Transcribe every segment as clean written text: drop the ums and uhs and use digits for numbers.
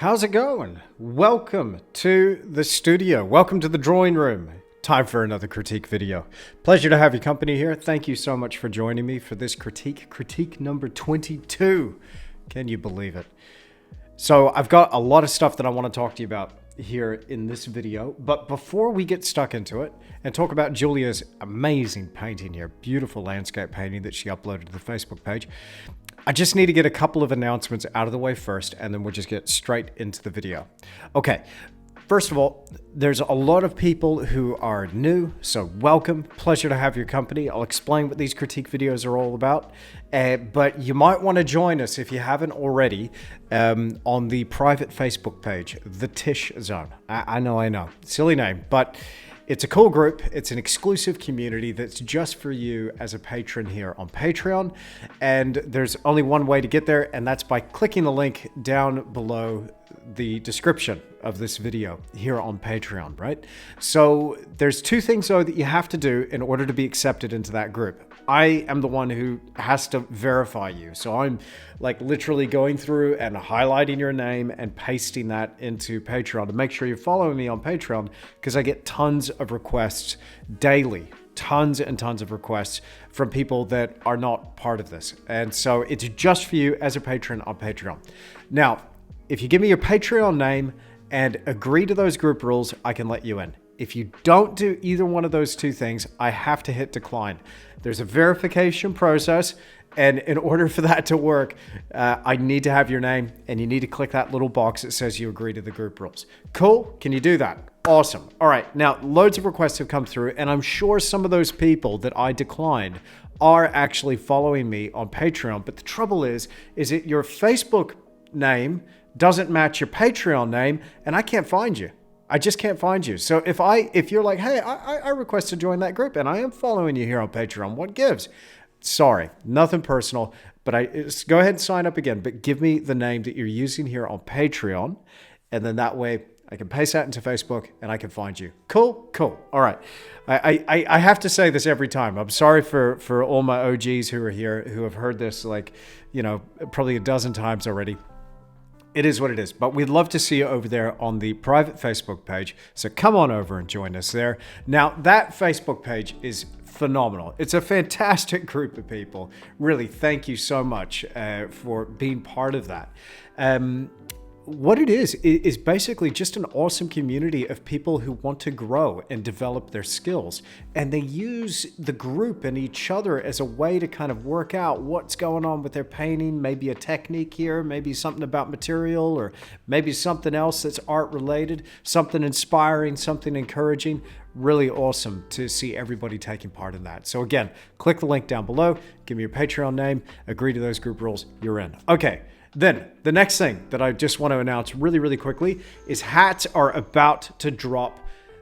How's it going? Welcome to the studio. Welcome to the drawing room. Time for another critique video. Pleasure to have your company here. Thank you so much for joining me for this critique number 22. Can you believe it? So I've got a lot of stuff that I want to talk to you about here in this video, but before we get stuck into it and talk about Julia's amazing painting here, beautiful landscape painting that she uploaded to the Facebook page, I just need to get a couple of announcements out of the way first, and then we'll just get straight into the video. Okay, first of all, there's a lot of people who are new, so welcome. Pleasure to have your company. I'll explain what these critique videos are all about, but you might want to join us if you haven't already on the private Facebook page, The Tish Zone. I know, silly name, but it's a cool group. It's an exclusive community that's just for you as a patron here on Patreon. And there's only one way to get there, and that's by clicking the link down below the description of this video here on Patreon, right? So there's two things though that you have to do in order to be accepted into that group. I am the one who has to verify you. So I'm like literally going through and highlighting your name and pasting that into Patreon to make sure you're following me on Patreon, because I get tons of requests daily, tons and tons of requests from people that are not part of this. And so it's just for you as a patron on Patreon. Now, if you give me your Patreon name and agree to those group rules, I can let you in. If you don't do either one of those two things, I have to hit decline. There's a verification process, and in order for that to work, I need to have your name, and you need to click that little box that says you agree to the group rules. Cool? Can you do that? Awesome. All right. Now, loads of requests have come through, and I'm sure some of those people that I declined are actually following me on Patreon. But the trouble is that your Facebook name doesn't match your Patreon name, and I can't find you. I just can't find you. So if you're like, hey, I request to join that group and I am following you here on Patreon, what gives? Sorry, nothing personal, but go ahead and sign up again, but give me the name that you're using here on Patreon, and then that way I can paste that into Facebook and I can find you. Cool. All right. I have to say this every time. I'm sorry for all my OGs who are here, who have heard this probably a dozen times already. It is what it is, but we'd love to see you over there on the private Facebook page. So come on over and join us there. Now, that Facebook page is phenomenal. It's a fantastic group of people. Really, thank you so much for being part of that. What it is basically just an awesome community of people who want to grow and develop their skills. And they use the group and each other as a way to kind of work out what's going on with their painting, maybe a technique here, maybe something about material, or maybe something else that's art related, something inspiring, something encouraging. Really awesome to see everybody taking part in that. So again, click the link down below, give me your Patreon name, agree to those group rules, you're in. Okay. Then the next thing that I just want to announce really, really quickly is hats are about to drop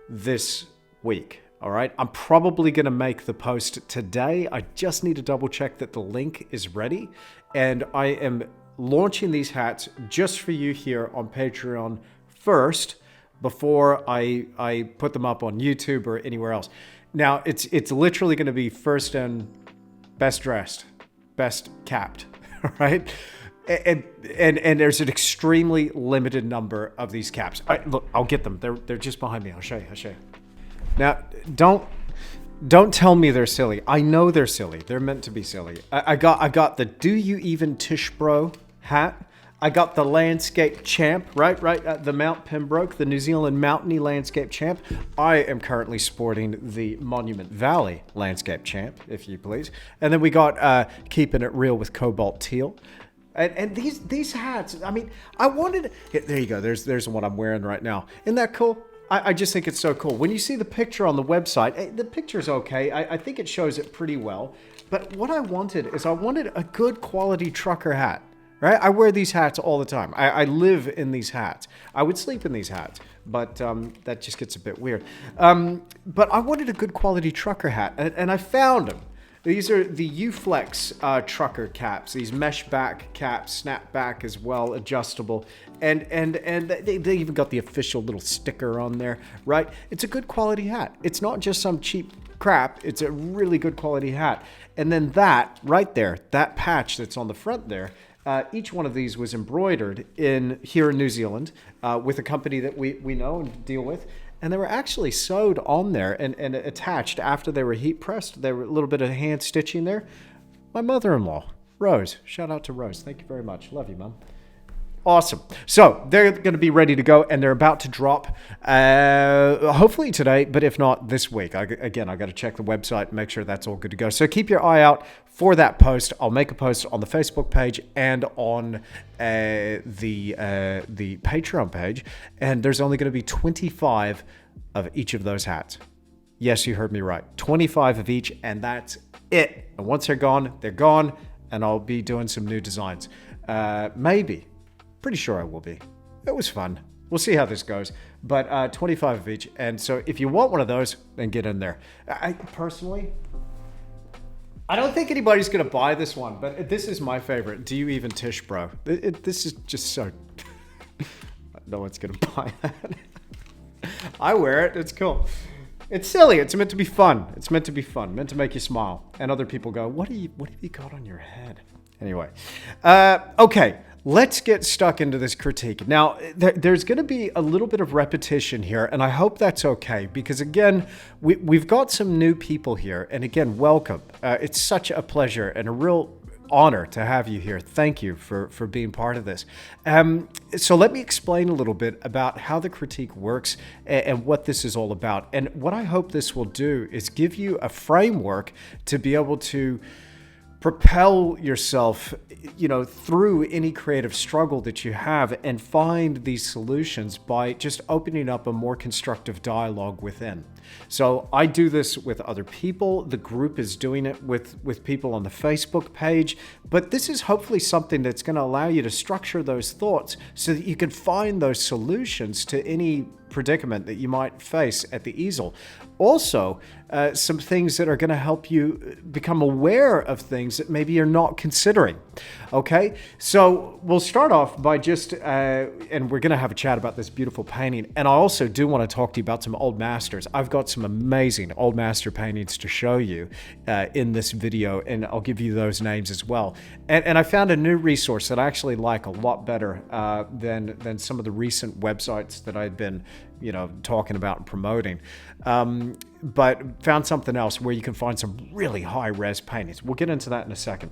this week. All right. I'm probably going to make the post today. I just need to double check that the link is ready. And I am launching these hats just for you here on Patreon first before I put them up on YouTube or anywhere else. Now, it's literally going to be first and best dressed, best capped. All right. And there's an extremely limited number of these caps. Look, I'll get them. They're just behind me. I'll show you. Now, don't tell me they're silly. I know they're silly. They're meant to be silly. I got the Do You Even Tish Bro hat. I got the Landscape Champ, right? The Mount Pembroke, the New Zealand Mountainy Landscape Champ. I am currently sporting the Monument Valley Landscape Champ, if you please. And then we got Keeping It Real with Cobalt Teal. And these hats, I mean, I wanted... There you go. There's the one I'm wearing right now. Isn't that cool? I just think it's so cool. When you see the picture on the website, the picture's okay. I think it shows it pretty well. But what I wanted a good quality trucker hat, right? I wear these hats all the time. I live in these hats. I would sleep in these hats, but that just gets a bit weird. But I wanted a good quality trucker hat, and I found them. These are the U-Flex trucker caps. These mesh back caps, snap back as well, adjustable, and they even got the official little sticker on there, right? It's a good quality hat. It's not just some cheap crap. It's a really good quality hat. And then that right there, that patch that's on the front there, Each one of these was embroidered here in New Zealand with a company that we know and deal with. And they were actually sewed on there and attached after they were heat pressed. There were a little bit of hand stitching there. My mother-in-law, Rose. Shout out to Rose. Thank you very much. Love you, Mom. Awesome. So they're going to be ready to go, and they're about to drop hopefully today, but if not this week. I got to check the website and make sure that's all good to go. So keep your eye out for that post. I'll make a post on the Facebook page and on the Patreon page, and there's only going to be 25 of each of those hats. Yes, you heard me right. 25 of each, and that's it. And once they're gone, and I'll be doing some new designs. Maybe. Pretty sure I will be. It was fun. We'll see how this goes. But 25 of each. And so if you want one of those, then get in there. I personally, I don't think anybody's going to buy this one, but this is my favorite. Do you even Tish, bro? This is just so... No one's going to buy that. I wear it. It's cool. It's silly. It's meant to be fun. It's meant to be fun. Meant to make you smile. And other people go, what have you got on your head? Anyway. Okay. Let's get stuck into this critique. Now, there's going to be a little bit of repetition here, and I hope that's okay, because again, we've got some new people here, and again, welcome. It's such a pleasure and a real honor to have you here. Thank you for being part of this. So let me explain a little bit about how the critique works and what this is all about. And what I hope this will do is give you a framework to be able to propel yourself, through any creative struggle that you have and find these solutions by just opening up a more constructive dialogue within. So I do this with other people. The group is doing it with people on the Facebook page, but this is hopefully something that's going to allow you to structure those thoughts so that you can find those solutions to any predicament that you might face at the easel. Also, some things that are going to help you become aware of things that maybe you're not considering. Okay, so we'll start off by just, and we're going to have a chat about this beautiful painting. And I also do want to talk to you about some old masters. I've got some amazing old master paintings to show you in this video, and I'll give you those names as well. And I found a new resource that I actually like a lot better than some of the recent websites that I'd been talking about and promoting. But found something else where you can find some really high-res paintings. We'll get into that in a second.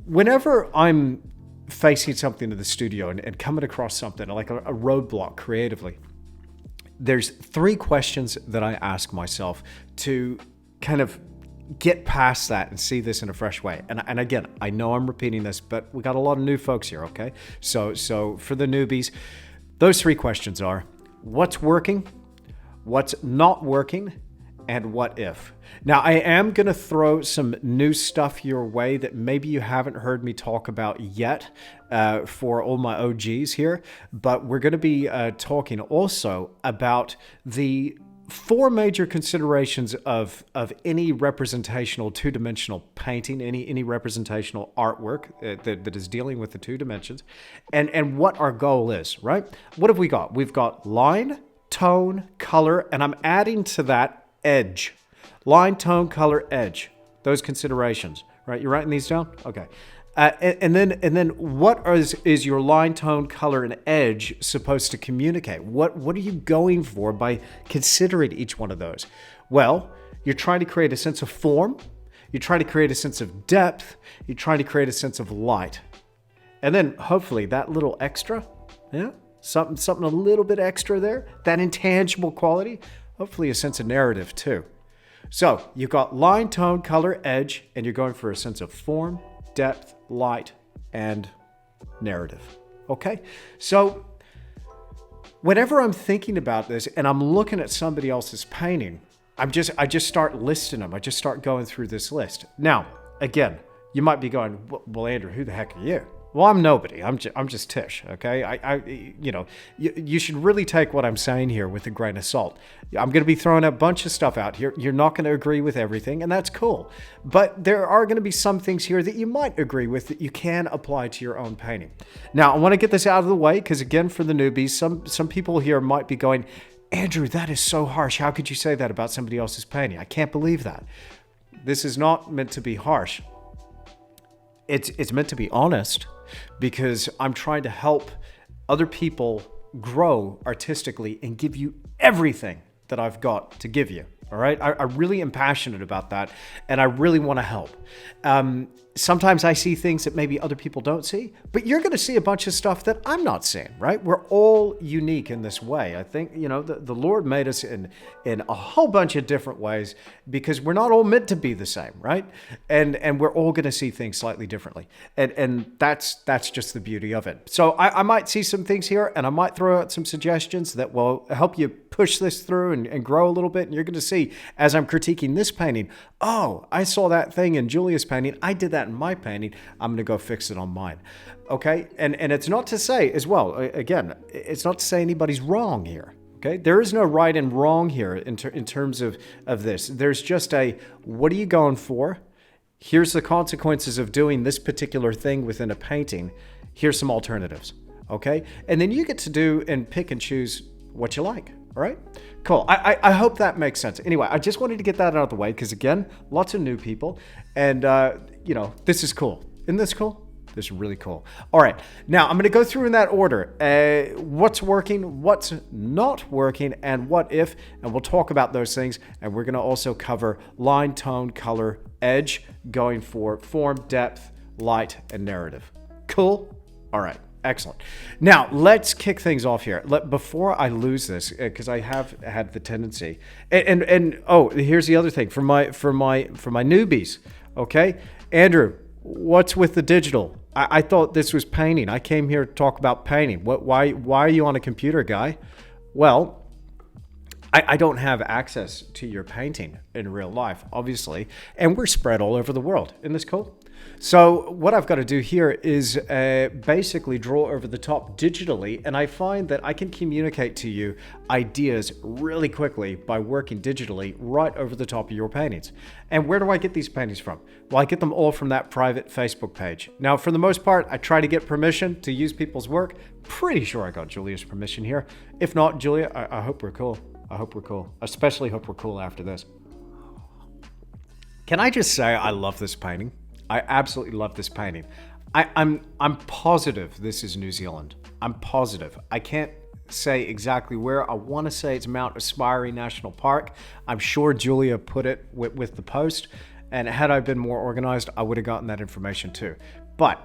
Whenever I'm facing something in the studio and coming across something like a roadblock creatively, there's 3 questions that I ask myself to kind of get past that and see this in a fresh way. And again, I know I'm repeating this, but we got a lot of new folks here, okay? So for the newbies, those 3 questions are: what's working, what's not working, and what if? Now, I am going to throw some new stuff your way that maybe you haven't heard me talk about yet for all my OGs here, but we're going to be talking also about the 4 major considerations of any representational 2-dimensional painting, any representational artwork that is dealing with the 2 dimensions, and what our goal is, right? What have we got? We've got line, tone, color, and I'm adding to that edge. Line, tone, color, edge. Those considerations, right? You're writing these down? Okay. And then what is your line, tone, color, and edge supposed to communicate? What are you going for by considering each one of those? Well, you're trying to create a sense of form. You're trying to create a sense of depth. You're trying to create a sense of light. And then hopefully that little extra, something a little bit extra there, that intangible quality, hopefully a sense of narrative too. So you've got line, tone, color, edge, and you're going for a sense of form, depth, light, and narrative. Okay? So whenever I'm thinking about this and I'm looking at somebody else's painting, I just start listing them. I just start going through this list. Now, again, you might be going, well, Andrew, who the heck are you? Well, I'm nobody. I'm just Tish, okay? You should really take what I'm saying here with a grain of salt. I'm going to be throwing a bunch of stuff out here. You're not going to agree with everything, and that's cool. But there are going to be some things here that you might agree with that you can apply to your own painting. Now, I want to get this out of the way because, again, for the newbies, some people here might be going, Andrew, that is so harsh. How could you say that about somebody else's painting? I can't believe that. This is not meant to be harsh. it's meant to be honest, because I'm trying to help other people grow artistically and give you everything that I've got to give you. All right. I really am passionate about that, and I really want to help. Sometimes I see things that maybe other people don't see, but you're going to see a bunch of stuff that I'm not seeing, right? We're all unique in this way. I think, the Lord made us in a whole bunch of different ways, because we're not all meant to be the same, right? And we're all going to see things slightly differently. And that's just the beauty of it. So I might see some things here, and I might throw out some suggestions that will help you push this through and grow a little bit. And you're going to see, as I'm critiquing this painting, oh, I saw that thing in Julia's painting. I did that in my painting. I'm going to go fix it on mine. Okay. And it's not to say as well, again, it's not to say anybody's wrong here. Okay. There is no right and wrong here in terms of this. There's just what are you going for? Here's the consequences of doing this particular thing within a painting. Here's some alternatives. Okay. And then you get to do and pick and choose what you like. All right, cool. I hope that makes sense. Anyway, I just wanted to get that out of the way, because again, lots of new people, and this is cool. Isn't this cool? This is really cool. All right, now I'm going to go through in that order. What's working, what's not working, and what if, and we'll talk about those things. And we're going to also cover line, tone, color, edge, going for form, depth, light, and narrative. Cool. All right. Excellent. Now let's kick things off here. Before I lose this, because I have had the tendency, and oh, here's the other thing for my newbies. Okay, Andrew, what's with the digital? I thought this was painting. I came here to talk about painting. Why are you on a computer, guy? Well, I don't have access to your painting in real life, obviously, and we're spread all over the world. Isn't this cool? So what I've got to do here is basically draw over the top digitally, and I find that I can communicate to you ideas really quickly by working digitally right over the top of your paintings. And where do I get these paintings from? Well, I get them all from that private Facebook page. Now, for the most part, I try to get permission to use people's work. Pretty sure I got Julia's permission here. If not, Julia, I hope we're cool. I hope we're cool. Especially hope we're cool after this. Can I just say I love this painting? I absolutely love this painting. I'm positive this is New Zealand. I'm positive. I can't say exactly where. I want to say it's Mount Aspiring National Park. I'm sure Julia put it with the post, and had I been more organized, I would have gotten that information too. But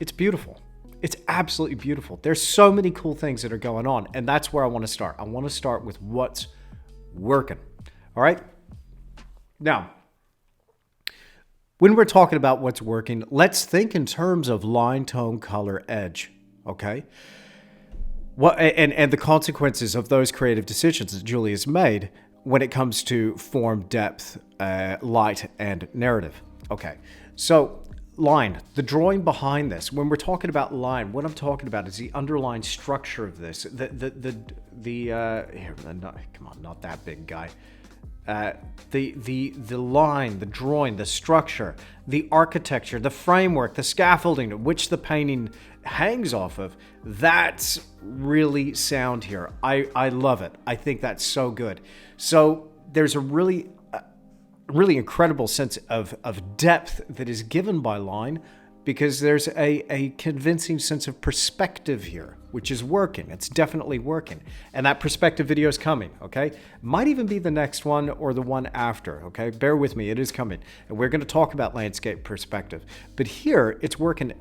it's beautiful. It's absolutely beautiful. There's so many cool things that are going on, and that's where I want to start. I want to start with what's working. All right? Now, when we're talking about what's working, let's think in terms of line, tone, color, edge, okay? And the consequences of those creative decisions that Julia's made when it comes to form, depth, light, and narrative. Okay, so line, the drawing behind this. When we're talking about line, what I'm talking about is the underlying structure of this. Here, come on, not that big guy. The line, the drawing, the structure, the architecture, the framework, the scaffolding which the painting hangs off of, that's really sound here. I love it. I think that's so good. So there's a really incredible sense of depth that is given by line, because there's a convincing sense of perspective here, which is working. It's definitely working. And that perspective video is coming, okay? Might even be the next one or the one after, okay? Bear with me, it is coming. And we're gonna talk about landscape perspective. But here, it's working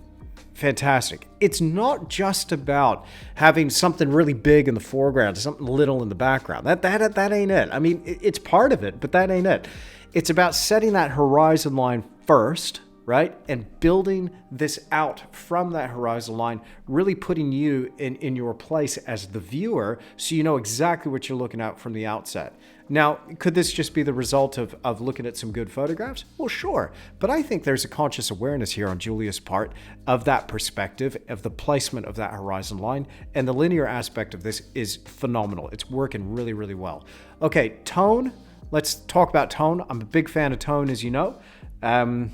fantastic. It's not just about having something really big in the foreground, something little in the background. That ain't it. I mean, it's part of it, but that ain't it. It's about setting that horizon line first, right? And building this out from that horizon line, really putting you in your place as the viewer, so you know exactly what you're looking at from the outset. Now, could this just be the result of looking at some good photographs? Well, sure. But I think there's a conscious awareness here on Julia's part of that perspective, of the placement of that horizon line, and the linear aspect of this is phenomenal. It's working really, really well. Okay, tone. Let's talk about tone. I'm a big fan of tone, as you know. And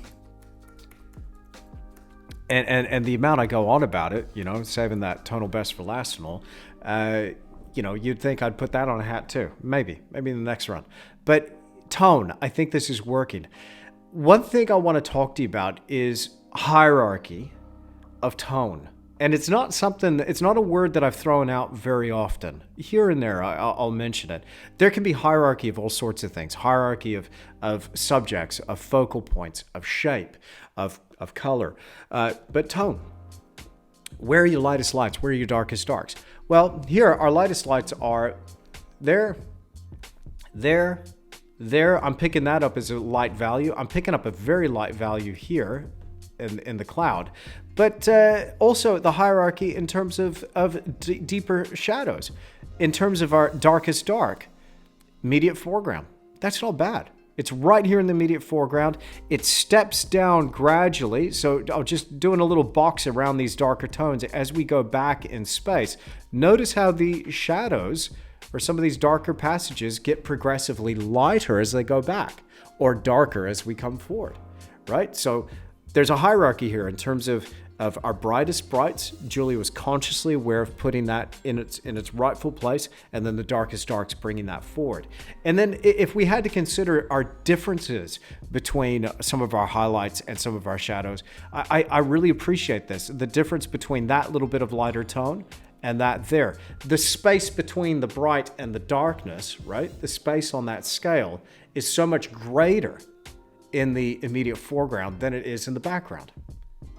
the amount I go on about it, you know, saving that tonal best for last and all, you know, you'd think I'd put that on a hat too. Maybe in the next run. But tone, I think this is working. One thing I want to talk to you about is hierarchy of tone. And it's not a word that I've thrown out very often. Here and there, I'll mention it. There can be hierarchy of all sorts of things. Hierarchy of subjects, of focal points, of shape, of color. But tone. Where are your lightest lights? Where are your darkest darks? Well, here, our lightest lights are there. I'm picking that up as a light value. I'm picking up a very light value here in the cloud. But also the hierarchy in terms of deeper shadows. In terms of our darkest dark, immediate foreground. That's not bad. It's right here in the immediate foreground. It steps down gradually. So I'm just doing a little box around these darker tones as we go back in space. Notice how the shadows or some of these darker passages get progressively lighter as they go back, or darker as we come forward, right? So there's a hierarchy here in terms of our brightest brights. Julia was consciously aware of putting that in its rightful place, and then the darkest darks bringing that forward. And then if we had to consider our differences between some of our highlights and some of our shadows, I really appreciate this. The difference between that little bit of lighter tone and that there. The space between the bright and the darkness, right? The space on that scale is so much greater in the immediate foreground than it is in the background.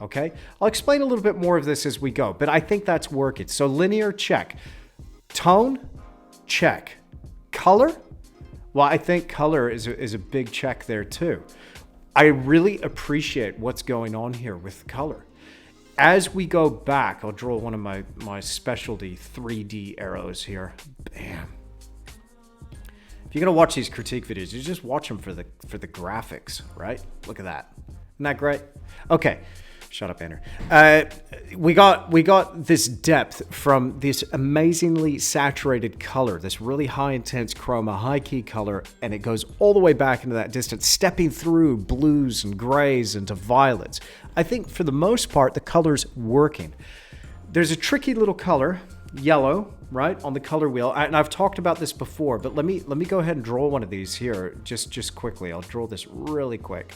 Okay? I'll explain a little bit more of this as we go, but I think that's working. So linear, check. Tone, check. Color? Well, I think color is a big check there too. I really appreciate what's going on here with color. As we go back, I'll draw one of my specialty 3D arrows here. Bam. If you're gonna watch these critique videos, you just watch them for the graphics, right? Look at that. Isn't that great? Okay. Shut up, Andrew. We got this depth from this amazingly saturated color, this really high intense chroma, high key color, and it goes all the way back into that distance, stepping through blues and grays into violets. I think for the most part, the color's working. There's a tricky little color, yellow, right, on the color wheel, and I've talked about this before, but let me go ahead and draw one of these here, just quickly. I'll draw this really quick.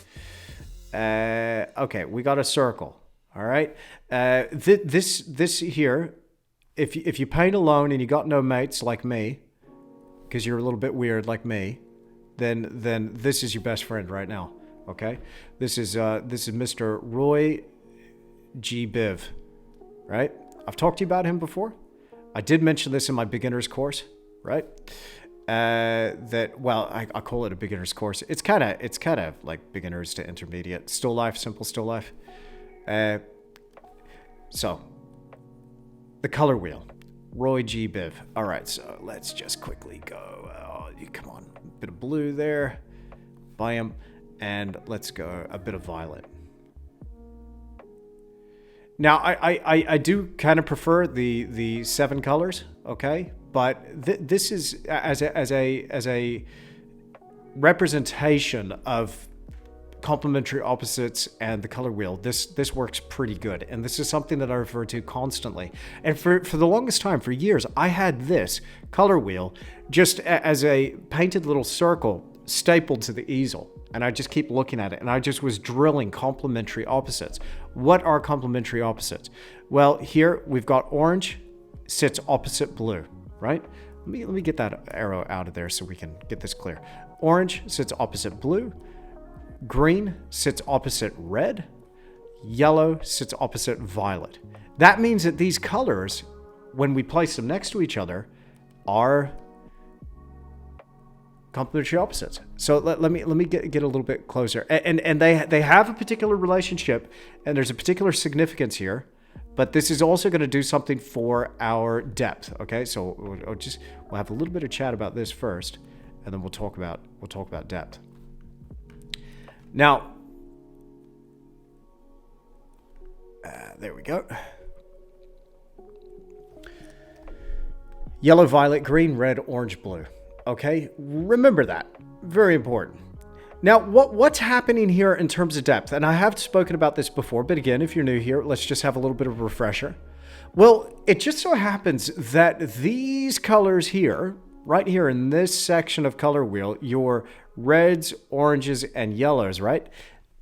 Okay, we got a circle. All right. This here, if you paint alone and you got no mates like me, because you're a little bit weird like me, then this is your best friend right now. Okay. This is Mr. Roy G. Biv, right? I've talked to you about him before. I did mention this in my beginner's course, right? I call it a beginner's course. It's kind of like beginners to intermediate. Still life, simple still life. So the color wheel, Roy G. Biv. All right, so let's just quickly go. Come on, a bit of blue there, bam, and let's go a bit of violet. Now I do kind of prefer the 7 colors, okay? But this is as a representation of complementary opposites and the color wheel. This works pretty good, and this is something that I refer to constantly. And for the longest time, for years, I had this color wheel just as a painted little circle stapled to the easel, and I just keep looking at it, and I just was drilling complementary opposites. What are complementary opposites? Well, here we've got orange sits opposite blue. Right? Let me get that arrow out of there so we can get this clear. Orange sits opposite blue. Green sits opposite red. Yellow sits opposite violet. That means that these colors, when we place them next to each other, are complementary opposites. So let me get a little bit closer. And they have a particular relationship, and there's a particular significance here. But this is also going to do something for our depth, okay? So we'll have a little bit of chat about this first, and then we'll talk about depth. Now, there we go. Yellow, violet, green, red, orange, blue. Okay, remember that. Very important. Now, what's happening here in terms of depth? And I have spoken about this before, but again, if you're new here, let's just have a little bit of a refresher. Well, it just so happens that these colors here, right here in this section of color wheel, your reds, oranges, and yellows, right?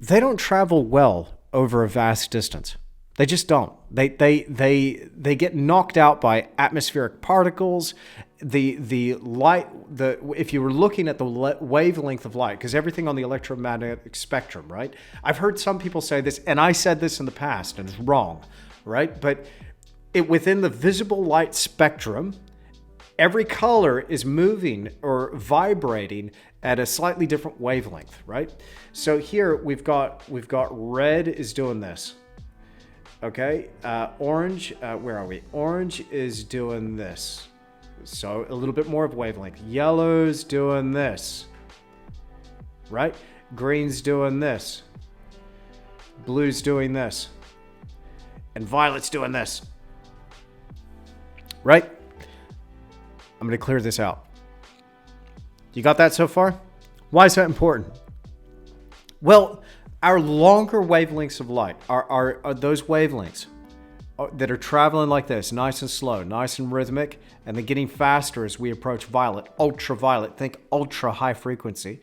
They don't travel well over a vast distance. They just don't. They get knocked out by atmospheric particles. The light, if you were looking at the wavelength of light, because everything on the electromagnetic spectrum, right? I've heard some people say this, and I said this in the past, and it's wrong, right? But within the visible light spectrum, every color is moving or vibrating at a slightly different wavelength, right? So here we've got red is doing this. Okay, orange, where are we? Orange is doing this. So a little bit more of wavelength. Yellow's doing this, right? Green's doing this. Blue's doing this. And violet's doing this, right? I'm going to clear this out. You got that so far? Why is that important? Well, our longer wavelengths of light are those wavelengths that are traveling like this, nice and slow, nice and rhythmic, and they're getting faster as we approach violet, ultraviolet, think ultra high frequency.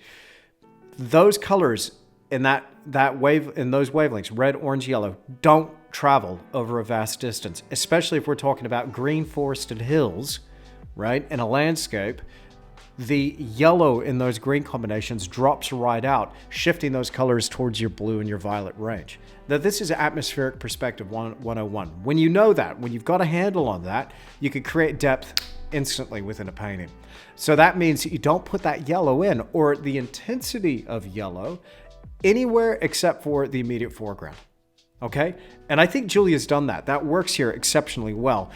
Those colors in those wavelengths, red, orange, yellow, don't travel over a vast distance, especially if we're talking about green forested hills, right, in a landscape. The yellow in those green combinations drops right out, shifting those colors towards your blue and your violet range. Now, this is atmospheric perspective 101. When you know that, when you've got a handle on that, you can create depth instantly within a painting. So that means you don't put that yellow in, or the intensity of yellow, anywhere except for the immediate foreground. Okay? And I think Julia's done that. That works here exceptionally well.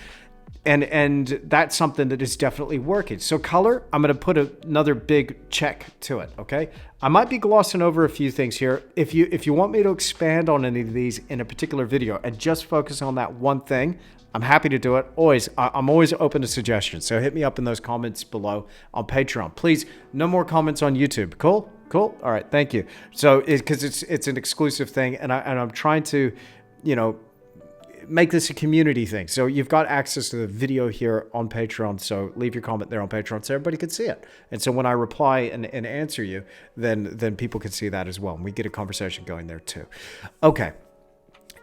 And that's something that is definitely working. So color, I'm going to put another big check to it, okay? I might be glossing over a few things here. If you want me to expand on any of these in a particular video and just focus on that one thing, I'm happy to do it. I'm always open to suggestions. So hit me up in those comments below on Patreon. Please, no more comments on YouTube. Cool? Cool? All right, thank you. So because it's an exclusive thing, and I'm trying to, make this a community thing. So you've got access to the video here on Patreon. So leave your comment there on Patreon so everybody can see it. And so when I reply and answer you, then people can see that as well. And we get a conversation going there too. Okay.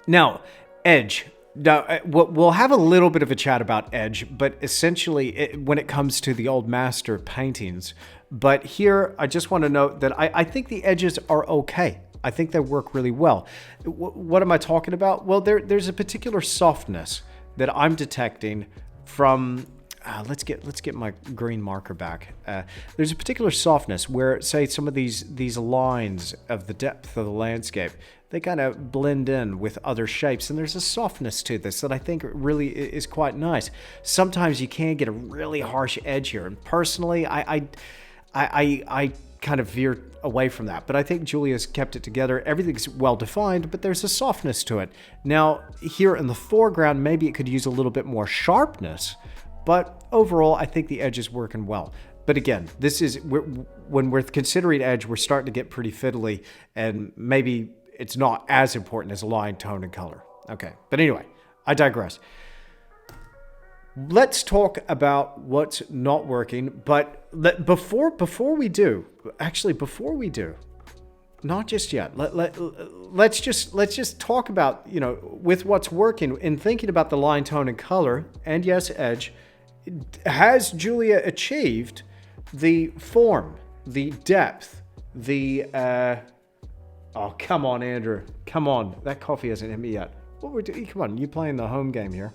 Now, edge. Now, we'll have a little bit of a chat about edge, but essentially when it comes to the old master paintings. But here, I just want to note that I think the edges are okay. I think they work really well. What am I talking about? Well, there's a particular softness that I'm detecting from. Let's get my green marker back. There's a particular softness where, say, some of these lines of the depth of the landscape, they kind of blend in with other shapes, and there's a softness to this that I think really is quite nice. Sometimes you can get a really harsh edge here, and personally, I kind of veer away from that. But I think Julia's kept it together. Everything's well defined, but there's a softness to it. Now, here in the foreground, maybe it could use a little bit more sharpness, but overall, I think the edge is working well. But again, when we're considering edge, we're starting to get pretty fiddly, and maybe it's not as important as line, tone, and color. Okay, but anyway, I digress. Let's talk about what's not working, but before we do, not just yet. Let's just talk about, with what's working in thinking about the line, tone, and color, and yes, edge. Has Julia achieved the form, the depth, the oh, come on, Andrew, come on, that coffee hasn't hit me yet. What we're doing? Come on, you playing the home game here.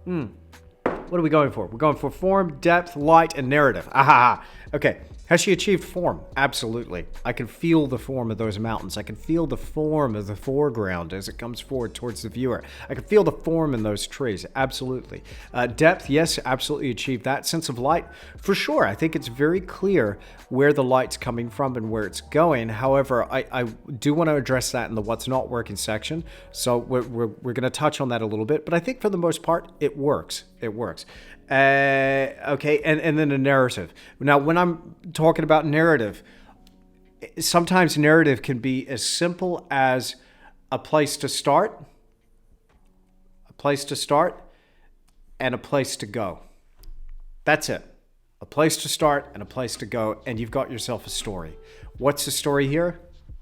What are we going for? We're going for form, depth, light, and narrative. Aha. Okay. Has she achieved form? Absolutely. I can feel the form of those mountains. I can feel the form of the foreground as it comes forward towards the viewer. I can feel the form in those trees. Absolutely. Depth, yes, absolutely achieved that. Sense of light, for sure. I think it's very clear where the light's coming from and where it's going. However, I do want to address that in the what's not working section. So we're going to touch on that a little bit. But I think for the most part, it works. It works. Okay, and then a narrative. Now, when I'm talking about narrative, sometimes narrative can be as simple as a place to start, and a place to go. That's it. A place to start and a place to go, and you've got yourself a story. What's the story here?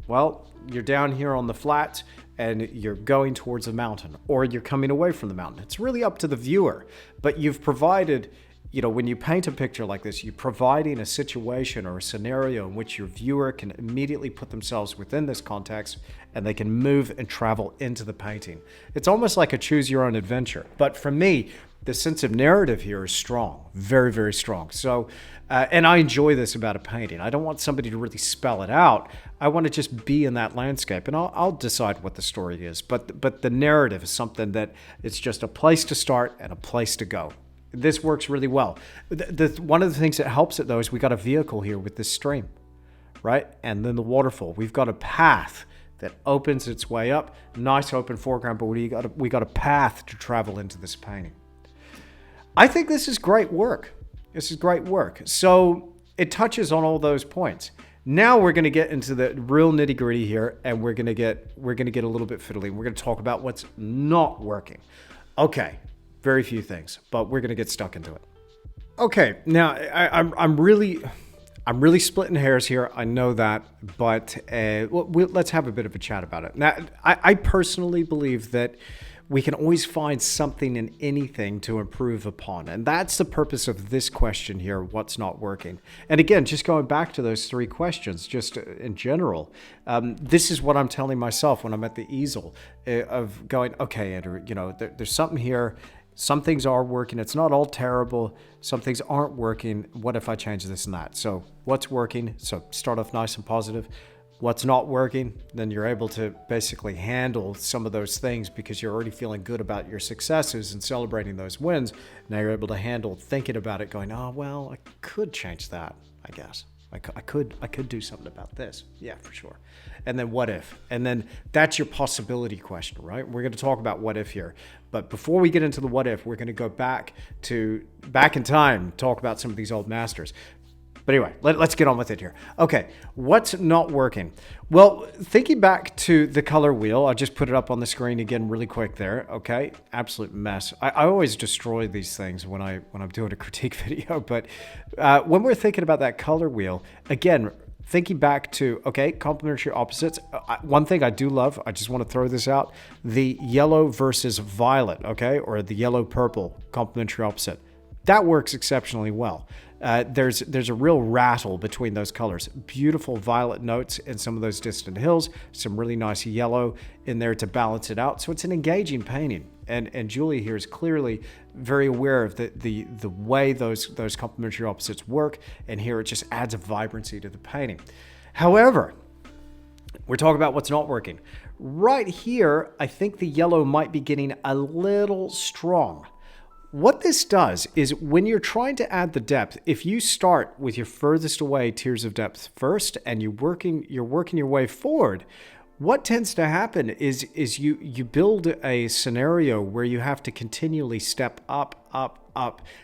Well, you're down here on the flats. and you're going towards a mountain, or you're coming away from the mountain. It's really up to the viewer, but you've provided, when you paint a picture like this, you're providing a situation or a scenario in which your viewer can immediately put themselves within this context, and they can move and travel into the painting. It's almost like a choose your own adventure. But for me, the sense of narrative here is strong, very, very strong. So, and I enjoy this about a painting. I don't want somebody to really spell it out. I want to just be in that landscape, and I'll decide what the story is. But the narrative is something that it's just a place to start and a place to go. This works really well. One of the things that helps it, though, is we got a vehicle here with this stream, right? And then the waterfall. We've got a path that opens its way up. Nice open foreground, but we got a path to travel into this painting. I think this is great work. This is great work. So it touches on all those points. Now we're going to get into the real nitty gritty here, and we're going to get a little bit fiddly. We're going to talk about what's not working. Okay, very few things, but we're going to get stuck into it. Okay, now I'm really splitting hairs here. I know that, but let's have a bit of a chat about it. Now, I personally believe that we can always find something in anything to improve upon. And that's the purpose of this question here, what's not working? And again, just going back to those three questions, just in general, this is what I'm telling myself when I'm at the easel, of going, okay, Andrew, there's something here. Some things are working. It's not all terrible. Some things aren't working. What if I change this and that? So what's working? So start off nice and positive. What's not working, then you're able to basically handle some of those things because you're already feeling good about your successes and celebrating those wins. Now you're able to handle thinking about it, going, oh, well, I could change that, I guess. I could do something about this. Yeah, for sure. And then what if? And then that's your possibility question, right? We're going to talk about what if here. But before we get into the what if, we're going to go back in time, talk about some of these old masters. But anyway, let's get on with it here. Okay, what's not working? Well, thinking back to the color wheel, I'll just put it up on the screen again really quick there, okay? Absolute mess. I always destroy these things when I'm doing a critique video, but when we're thinking about that color wheel, again, thinking back to, okay, complementary opposites. One thing I do love, I just want to throw this out, the yellow versus violet, okay? Or the yellow-purple complementary opposite. That works exceptionally well. There's a real rattle between those colors. Beautiful violet notes in some of those distant hills. Some really nice yellow in there to balance it out. So it's an engaging painting. And Julia here is clearly very aware of the way those complementary opposites work. And here it just adds a vibrancy to the painting. However, we're talking about what's not working. Right here, I think the yellow might be getting a little strong. What this does is when you're trying to add the depth, if you start with your furthest away tiers of depth first and you're working your way forward, what tends to happen is you build a scenario where you have to continually step up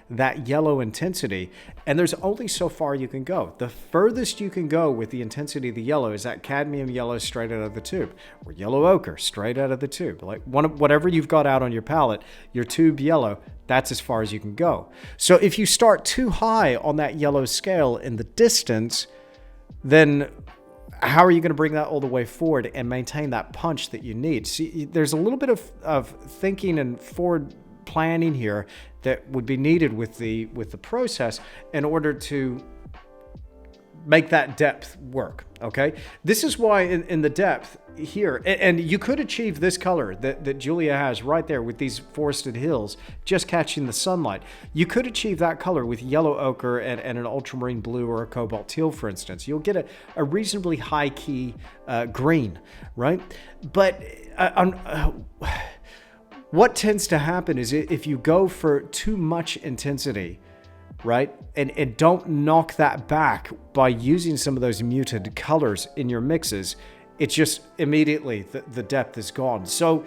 that yellow intensity, and there's only so far you can go. The furthest you can go with the intensity of the yellow is that cadmium yellow straight out of the tube, or yellow ochre straight out of the tube. Like whatever you've got out on your palette, your tube yellow, that's as far as you can go. So if you start too high on that yellow scale in the distance, then how are you going to bring that all the way forward and maintain that punch that you need? See, there's a little bit of thinking and forward planning here that would be needed with the process in order to make that depth work, okay? This is why in the depth here, and you could achieve this color that Julia has right there with these forested hills just catching the sunlight. You could achieve that color with yellow ochre and an ultramarine blue or a cobalt teal, for instance. You'll get a reasonably high key green, right? But what tends to happen is if you go for too much intensity, right, and don't knock that back by using some of those muted colors in your mixes, it's just immediately the depth is gone. So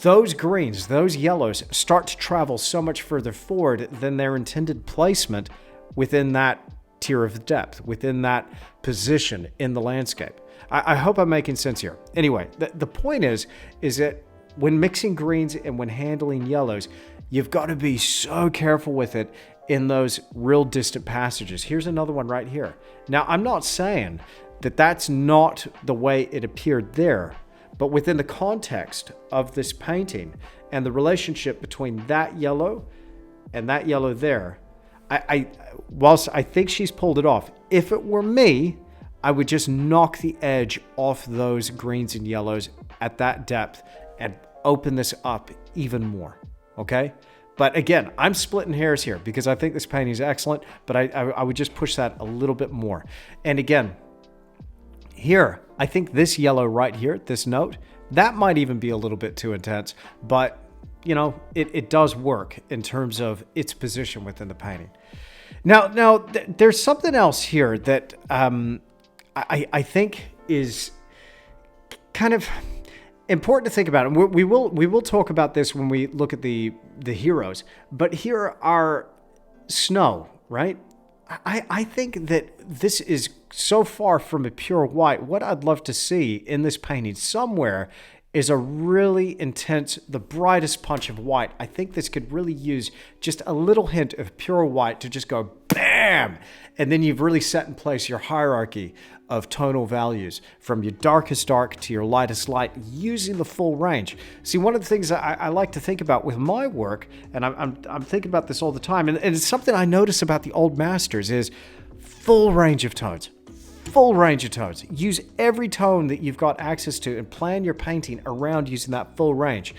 those greens, those yellows start to travel so much further forward than their intended placement within that tier of depth, within that position in the landscape. I hope I'm making sense here. Anyway, the point is that when mixing greens and when handling yellows, you've got to be so careful with it in those real distant passages. Here's another one right here. Now, I'm not saying that that's not the way it appeared there, But within the context of this painting and the relationship between that yellow and that yellow there, whilst I think she's pulled it off, if it were me, I would just knock the edge off those greens and yellows at that depth and open this up even more, okay? But again, I'm splitting hairs here because I think this painting is excellent, but I would just push that a little bit more. And again, here, I think this yellow right here, this note, that might even be a little bit too intense, but you know, it does work in terms of its position within the painting. Now, there's something else here that I think is kind of important to think about, and we will talk about this when we look at the heroes. But here are snow, right? I think that this is so far from a pure white. What I'd love to see in this painting somewhere is a really intense, the brightest punch of white. I think this could really use just a little hint of pure white to just go bam! And then you've really set in place your hierarchy of tonal values from your darkest dark to your lightest light using the full range. See, one of the things I like to think about with my work, and I'm thinking about this all the time, and it's something I notice about the old masters, is full range of tones. Full range of tones. Use every tone that you've got access to and plan your painting around using that full range.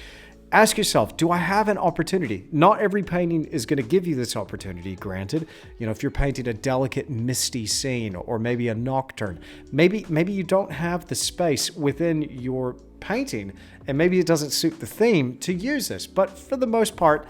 Ask yourself, do I have an opportunity? Not every painting is going to give you this opportunity, granted. You know, if you're painting a delicate, misty scene or maybe a nocturne, maybe you don't have the space within your painting and maybe it doesn't suit the theme to use this. But for the most part,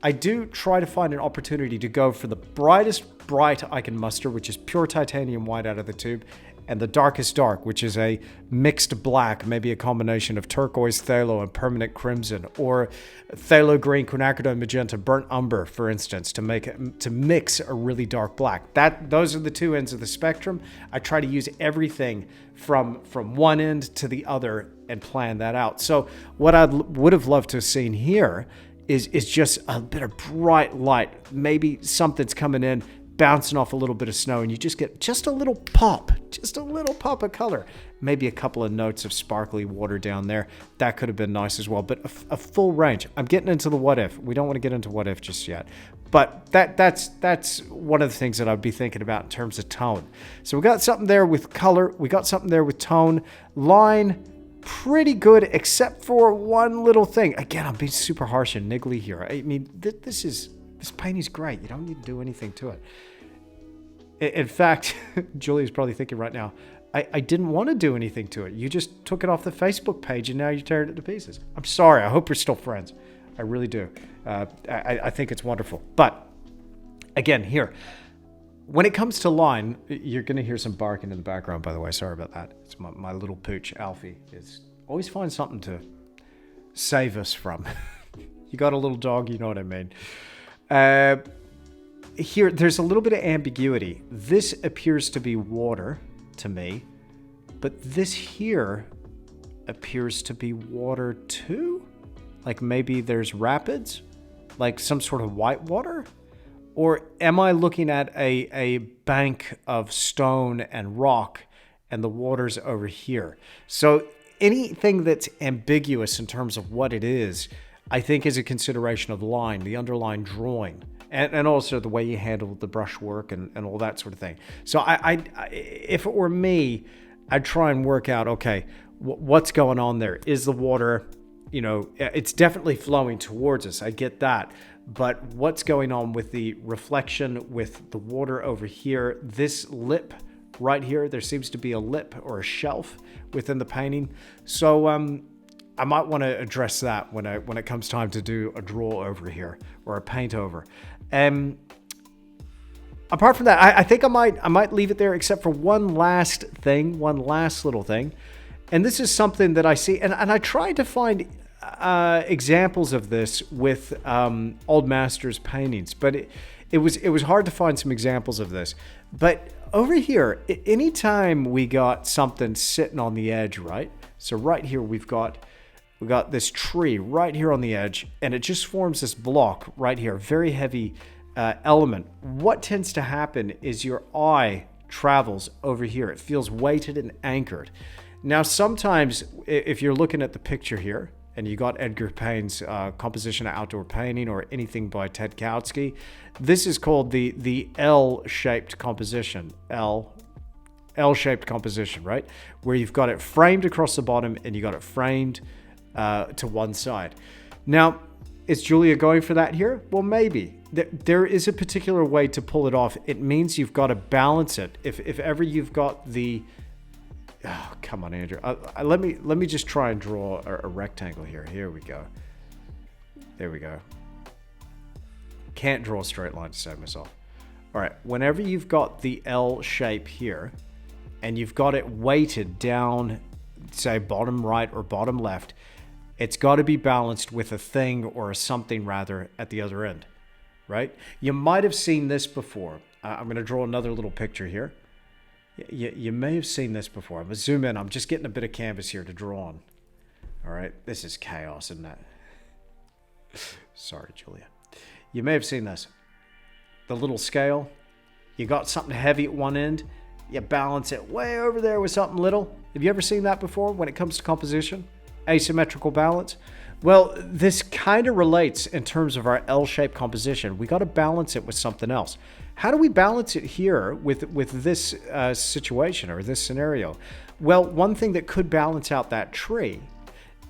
I do try to find an opportunity to go for the brightest bright I can muster, which is pure titanium white out of the tube, and the darkest dark, which is a mixed black, maybe a combination of turquoise, phthalo, and permanent crimson, or phthalo green, quinacridone magenta, burnt umber, for instance, to mix a really dark black. Those are the two ends of the spectrum. I try to use everything from one end to the other and plan that out. So what I would have loved to have seen here is just a bit of bright light. Maybe something's coming in, bouncing off a little bit of snow, and you just get just a little pop of color. Maybe a couple of notes of sparkly water down there. That could have been nice as well, but a full range. I'm getting into the what if. We don't want to get into what if just yet. But that's one of the things that I'd be thinking about in terms of tone. So we got something there with color. We got something there with tone. Line, pretty good, except for one little thing. Again, I'm being super harsh and niggly here. I mean, this painting's great. You don't need to do anything to it. In fact, Julia's probably thinking right now, I didn't want to do anything to it. You just took it off the Facebook page and now you're tearing it to pieces. I'm sorry. I hope we're still friends. I really do. I think it's wonderful. But again, here, when it comes to line, you're going to hear some barking in the background, by the way. Sorry about that. It's my little pooch, Alfie. Is always find something to save us from. You got a little dog, you know what I mean. Here, there's a little bit of ambiguity. This appears to be water to me, but this here appears to be water too? Like maybe there's rapids? Like some sort of white water? Or am I looking at a bank of stone and rock and the water's over here? So anything that's ambiguous in terms of what it is, I think is a consideration of line, the underlying drawing, and also the way you handle the brushwork and all that sort of thing. So I if it were me, I'd try and work out, okay, what's going on there? Is the water, you know, it's definitely flowing towards us. I get that. But what's going on with the reflection with the water over here? This lip right here, there seems to be a lip or a shelf within the painting. So I might want to address that when it comes time to do a draw over here or a paint over. Apart from that, I think I might leave it there, except for one last little thing. And this is something that I see, and I tried to find examples of this with old masters paintings, but it was hard to find some examples of this. But over here, anytime we got something sitting on the edge, right? So right here we got this tree right here on the edge, and it just forms this block right here, very heavy element. What tends to happen is your eye travels over here. It feels weighted and anchored. Now, sometimes if you're looking at the picture here and you got Edgar Payne's composition of outdoor painting or anything by Ted Kautsky, this is called the L-shaped composition. L-shaped composition, right? Where you've got it framed across the bottom and you got it framed to one side. Now, is Julia going for that here? Well, maybe. There is a particular way to pull it off. It means you've got to balance it. If ever you've got the... Oh, come on, Andrew. Let me just try and draw a rectangle here. Here we go. There we go. Can't draw a straight line to save myself. All right. Whenever you've got the L shape here, and you've got it weighted down, say bottom right or bottom left, it's got to be balanced with a thing or a something rather at the other end, right? You might have seen this before. I'm going to draw another little picture here. You may have seen this before. I'm going to zoom in. I'm just getting a bit of canvas here to draw on. All right. This is chaos, isn't it? Sorry, Julia. You may have seen this. The little scale. You got something heavy at one end. You balance it way over there with something little. Have you ever seen that before when it comes to composition? Asymmetrical balance? Well, this kind of relates in terms of our L-shaped composition. We got to balance it with something else. How do we balance it here with this situation or this scenario? Well, one thing that could balance out that tree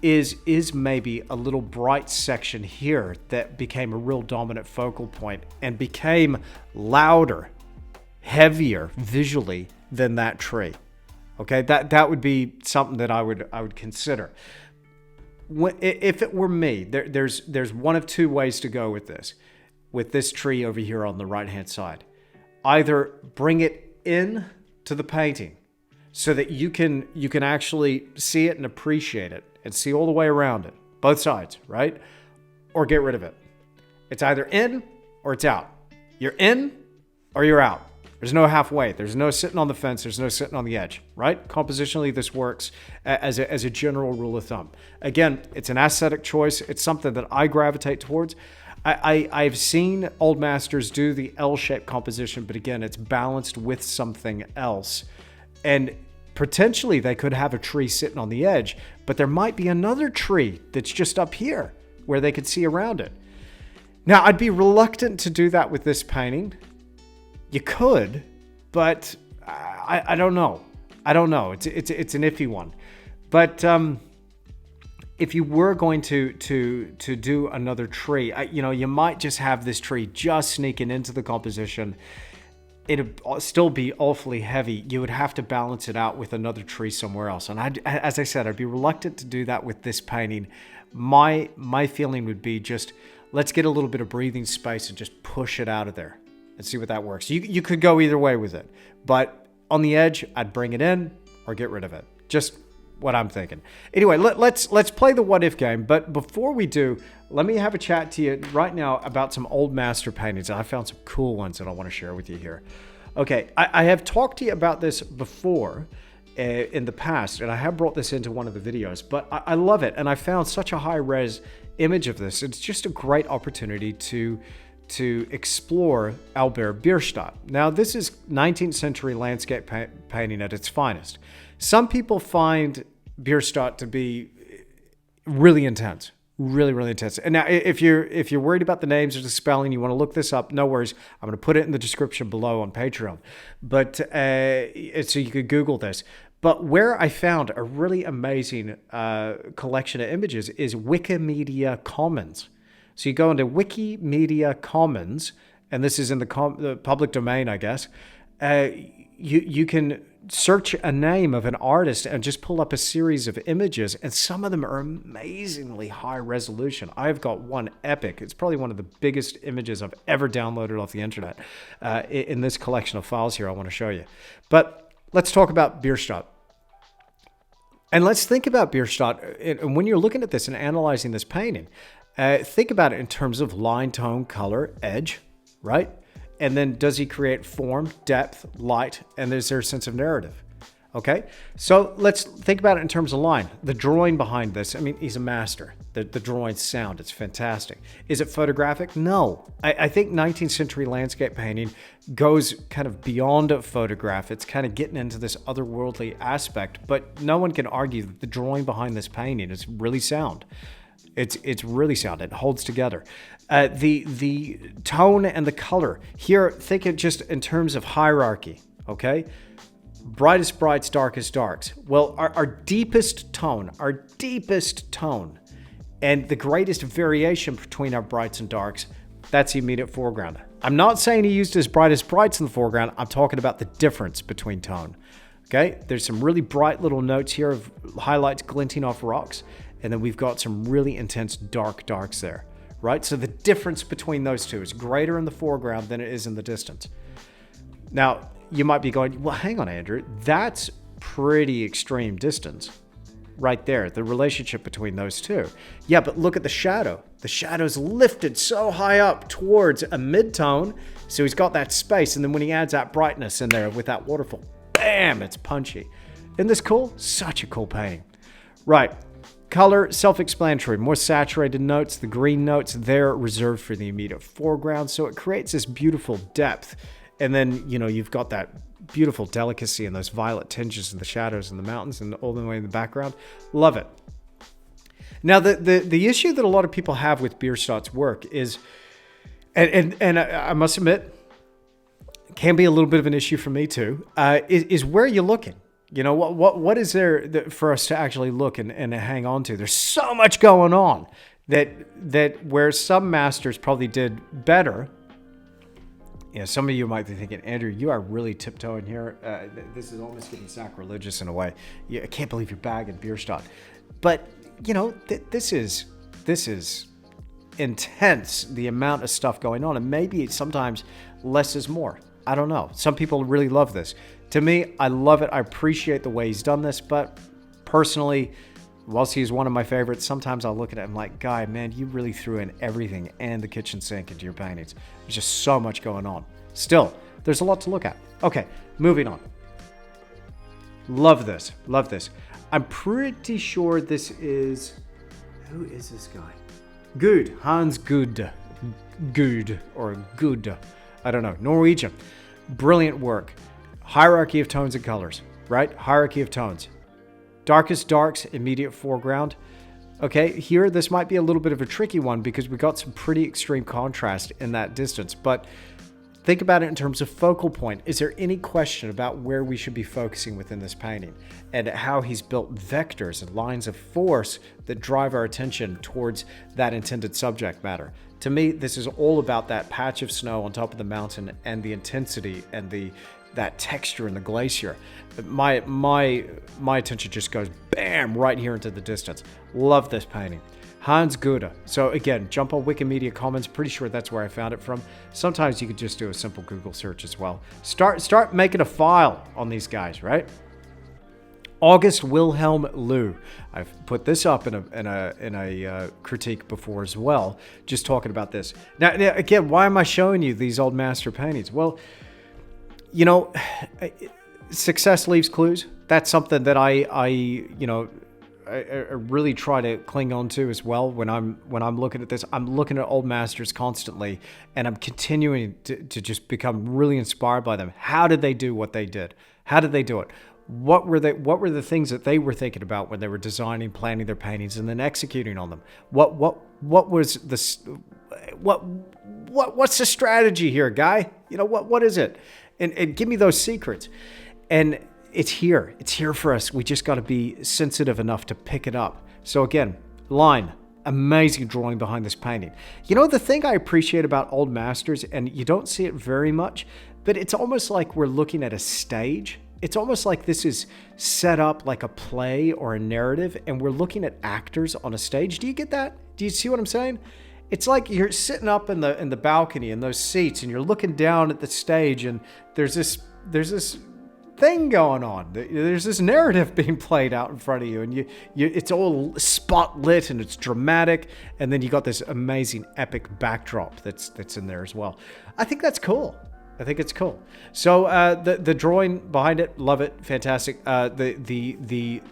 is maybe a little bright section here that became a real dominant focal point and became louder, heavier visually than that tree. Okay, that would be something that I would consider. If it were me, there's one of two ways to go with this tree over here on the right hand side. Either bring it in to the painting so that you can actually see it and appreciate it and see all the way around it, both sides, right? Or get rid of it. It's either in or it's out. You're in or you're out. There's no halfway. There's no sitting on the fence. There's no sitting on the edge, right? Compositionally, this works as a general rule of thumb. Again, it's an aesthetic choice. It's something that I gravitate towards. I've seen old masters do the L-shaped composition, but again, it's balanced with something else. And potentially they could have a tree sitting on the edge, but there might be another tree that's just up here where they could see around it. Now, I'd be reluctant to do that with this painting. You could, but I don't know. I don't know. It's an iffy one. But if you were going to do another tree, you might just have this tree just sneaking into the composition. It'd still be awfully heavy. You would have to balance it out with another tree somewhere else. And as I said, I'd be reluctant to do that with this painting. My feeling would be just let's get a little bit of breathing space and just push it out of there. And see what that works. You could go either way with it. But on the edge, I'd bring it in or get rid of it. Just what I'm thinking. Anyway, let's play the what if game. But before we do, let me have a chat to you right now about some old master paintings. I found some cool ones that I want to share with you here. Okay, I have talked to you about this before in the past, and I have brought this into one of the videos, but I love it. And I found such a high-res image of this. It's just a great opportunity to explore Albert Bierstadt. Now, this is 19th century landscape painting at its finest. Some people find Bierstadt to be really intense, really intense. And now, if you're worried about the names or the spelling, you want to look this up, no worries. I'm going to put it in the description below on Patreon. But so you could Google this. But where I found a really amazing collection of images is Wikimedia Commons. So you go into Wikimedia Commons, and this is in the public domain, I guess. You can search a name of an artist and just pull up a series of images, and some of them are amazingly high resolution. I've got one epic. It's probably one of the biggest images I've ever downloaded off the internet in this collection of files here I want to show you. But let's talk about Bierstadt. And let's think about Bierstadt. And when you're looking at this and analyzing this painting, think about it in terms of line, tone, color, edge, right? And then does he create form, depth, light, and is there a sense of narrative? Okay, so let's think about it in terms of line. The drawing behind this, I mean, he's a master. The drawing's sound, it's fantastic. Is it photographic? No. I think 19th century landscape painting goes kind of beyond a photograph. It's kind of getting into this otherworldly aspect, but no one can argue that the drawing behind this painting is really sound. It's really sound. It holds together. The tone and the color. Here, think it just in terms of hierarchy, okay? Brightest brights, darkest darks. Well, our deepest tone, and the greatest variation between our brights and darks, that's the immediate foreground. I'm not saying he used his brightest brights in the foreground. I'm talking about the difference between tone. Okay, there's some really bright little notes here of highlights glinting off rocks, and then we've got some really intense darks there, right? So the difference between those two is greater in the foreground than it is in the distance. Now, you might be going, well, hang on, Andrew, that's pretty extreme distance right there, the relationship between those two. Yeah, but look at the shadow. The shadow's lifted so high up towards a mid-tone, so he's got that space, and then when he adds that brightness in there with that waterfall, bam, it's punchy. Isn't this cool? Such a cool painting. Right. Color, self-explanatory. More saturated notes. The green notes, they're reserved for the immediate foreground, so it creates this beautiful depth. And then, you know, you've got that beautiful delicacy and those violet tinges in the shadows and the mountains and all the way in the background. Love it. Now, the issue that a lot of people have with Bierstadt's work is, and I must admit, can be a little bit of an issue for me too, is where you're looking. You know, what is there for us to actually look and hang on to? There's so much going on that where some masters probably did better. You know, some of you might be thinking, Andrew, you are really tiptoeing here. This is almost getting sacrilegious in a way. I can't believe you're bagging Bierstadt. But, you know, this is intense, the amount of stuff going on. And maybe sometimes less is more. I don't know. Some people really love this. To me, I love it. I appreciate the way he's done this. But personally, whilst he's one of my favorites, sometimes I'll look at it and I'm like, Guy, man, you really threw in everything and the kitchen sink into your paintings. There's just so much going on. Still, there's a lot to look at. Okay, moving on. Love this. Love this. I'm pretty sure this is... Who is this guy? Good. Hans Good. Good. Or Good. I don't know. Norwegian. Brilliant work. Hierarchy of tones and colors, right? Hierarchy of tones. Darkest darks, immediate foreground. Okay, here this might be a little bit of a tricky one because we got some pretty extreme contrast in that distance, but think about it in terms of focal point. Is there any question about where we should be focusing within this painting and how he's built vectors and lines of force that drive our attention towards that intended subject matter? To me, this is all about that patch of snow on top of the mountain and the intensity and that texture in the glacier. My attention just goes bam right here into the distance. Love this painting. Hans Gude. So again, jump on Wikimedia Commons. Pretty sure that's where I found it from. Sometimes you could just do a simple Google search as well. Start making a file on these guys, right? August Wilhelm Lew. I've put this up in a critique before as well, just talking about this. Now, again, why am I showing you these old master paintings? Well, you know, success leaves clues. That's something that I really try to cling on to as well. When I'm looking at this, I'm looking at old masters constantly, and I'm continuing to just become really inspired by them. How did they do what they did? How did they do it? What were the things that they were thinking about when they were designing, planning their paintings, and then executing on them? What was this? What's the strategy here, Guy? You know, what is it? And give me those secrets. And it's here. It's here for us. We just got to be sensitive enough to pick it up. So again, line. Amazing drawing behind this painting. You know, the thing I appreciate about old masters, and you don't see it very much, but it's almost like we're looking at a stage. It's almost like this is set up like a play or a narrative, and we're looking at actors on a stage. Do you get that? Do you see what I'm saying? It's like you're sitting up in the balcony in those seats, and you're looking down at the stage, and there's this thing going on. There's this narrative being played out in front of you, and it's all spot lit and it's dramatic, and then you got this amazing epic backdrop that's in there as well. I think that's cool. I think it's cool. So the drawing behind it, love it, fantastic. The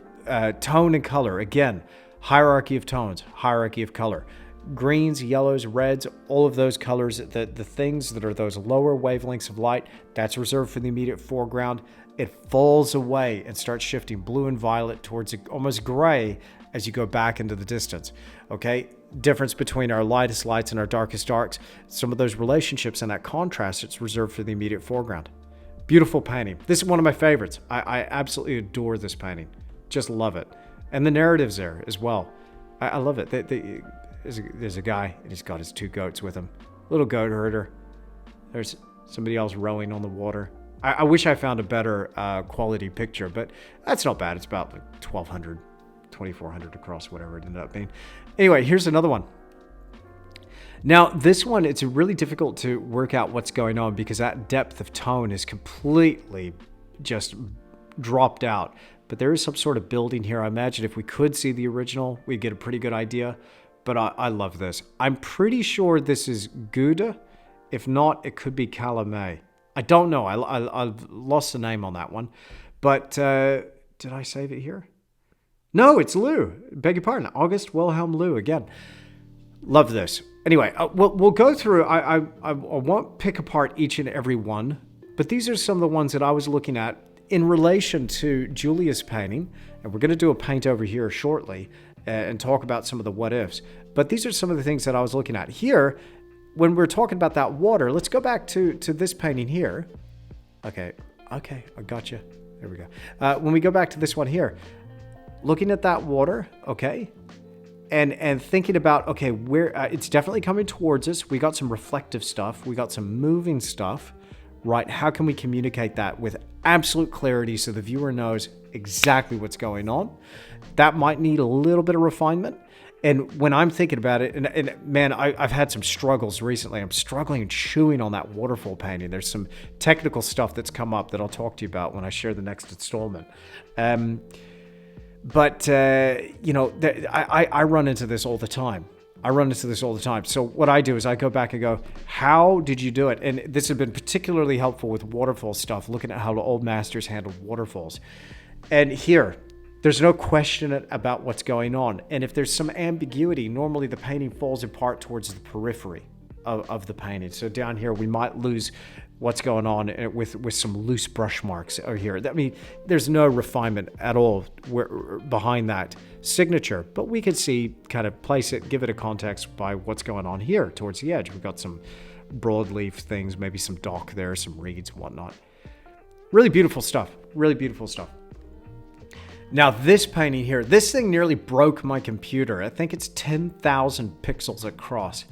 tone and color, again, hierarchy of tones, hierarchy of color. Greens, yellows, reds, all of those colors, the things that are those lower wavelengths of light, that's reserved for the immediate foreground. It falls away and starts shifting blue and violet towards almost gray as you go back into the distance. Okay, difference between our lightest lights and our darkest darks. Some of those relationships and that contrast, it's reserved for the immediate foreground. Beautiful painting. This is one of my favorites. I absolutely adore this painting. Just love it. And the narratives there as well. I love it. There's a guy and he's got his 2 goats with him. Little goat herder. There's somebody else rowing on the water. I wish I found a better quality picture, but that's not bad. It's about like 1,200, 2,400 across, whatever it ended up being. Anyway, here's another one. Now, this one, it's really difficult to work out what's going on because that depth of tone is completely just dropped out. But there is some sort of building here. I imagine if we could see the original, we'd get a pretty good idea. But I love this. I'm pretty sure this is Gouda. If not, it could be Calumet. I don't know. I've lost the name on that one. But did I save it here? No, it's Lou. Beg your pardon. August Wilhelm Lou again. Love this. Anyway, we'll go through. I won't pick apart each and every one, but these are some of the ones that I was looking at in relation to Julia's painting. And we're going to do a paint over here shortly and talk about some of the what ifs. But these are some of the things that I was looking at here. When we're talking about that water, let's go back to this painting here. Okay, I got you. There we go. When we go back to this one here, looking at that water, okay, and thinking about, okay, where it's definitely coming towards us. We got some reflective stuff. We got some moving stuff, right? How can we communicate that with absolute clarity so the viewer knows exactly what's going on? That might need a little bit of refinement. And when I'm thinking about it, and man, I've had some struggles recently. I'm struggling chewing on that waterfall painting. There's some technical stuff that's come up that I'll talk to you about when I share the next installment. But you know, I run into this all the time. So what I do is I go back and go, how did you do it? And this has been particularly helpful with waterfall stuff, looking at how the old masters handled waterfalls. And here, there's no question about what's going on. And if there's some ambiguity, normally the painting falls apart towards the periphery of the painting. So down here, we might lose what's going on with some loose brush marks over here. I mean, there's no refinement at all behind that signature, but we can see, kind of place it, give it a context by what's going on here towards the edge. We've got some broadleaf things, maybe some dock there, some reeds and whatnot. Really beautiful stuff. Really beautiful stuff. Now this painting here, this thing nearly broke my computer. I think it's 10,000 pixels across.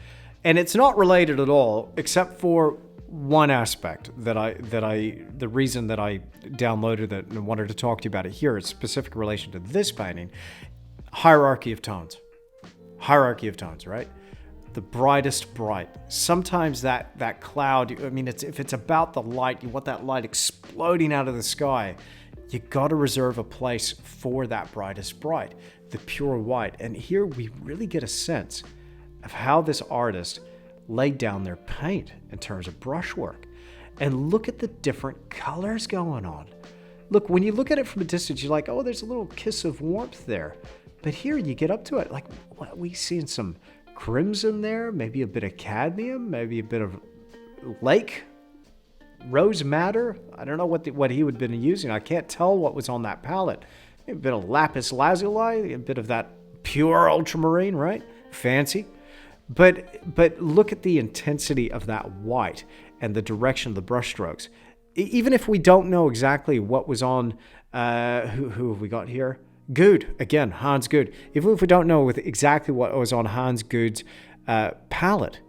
And it's not related at all, except for one aspect the reason that I downloaded it and wanted to talk to you about it here is specific relation to this painting. Hierarchy of tones, right? The brightest bright. Sometimes that cloud, I mean, if it's about the light, you want that light exploding out of the sky. You got to reserve a place for that brightest bright, the pure white. And here we really get a sense of how this artist laid down their paint in terms of brushwork. And look at the different colors going on. Look, when you look at it from a distance, you're like, oh, there's a little kiss of warmth there. But here you get up to it, like, what, we seeing some crimson there, maybe a bit of cadmium, maybe a bit of lake rose madder. I don't know what he would have been using. I can't tell what was on that palette. Maybe a bit of lapis lazuli, a bit of that pure ultramarine, right? Fancy. But look at the intensity of that white and the direction of the brushstrokes. Even if we don't know exactly what was on, who have we got here? Good, again, Hans Good. Even if we don't know exactly what was on Hans Good's palette,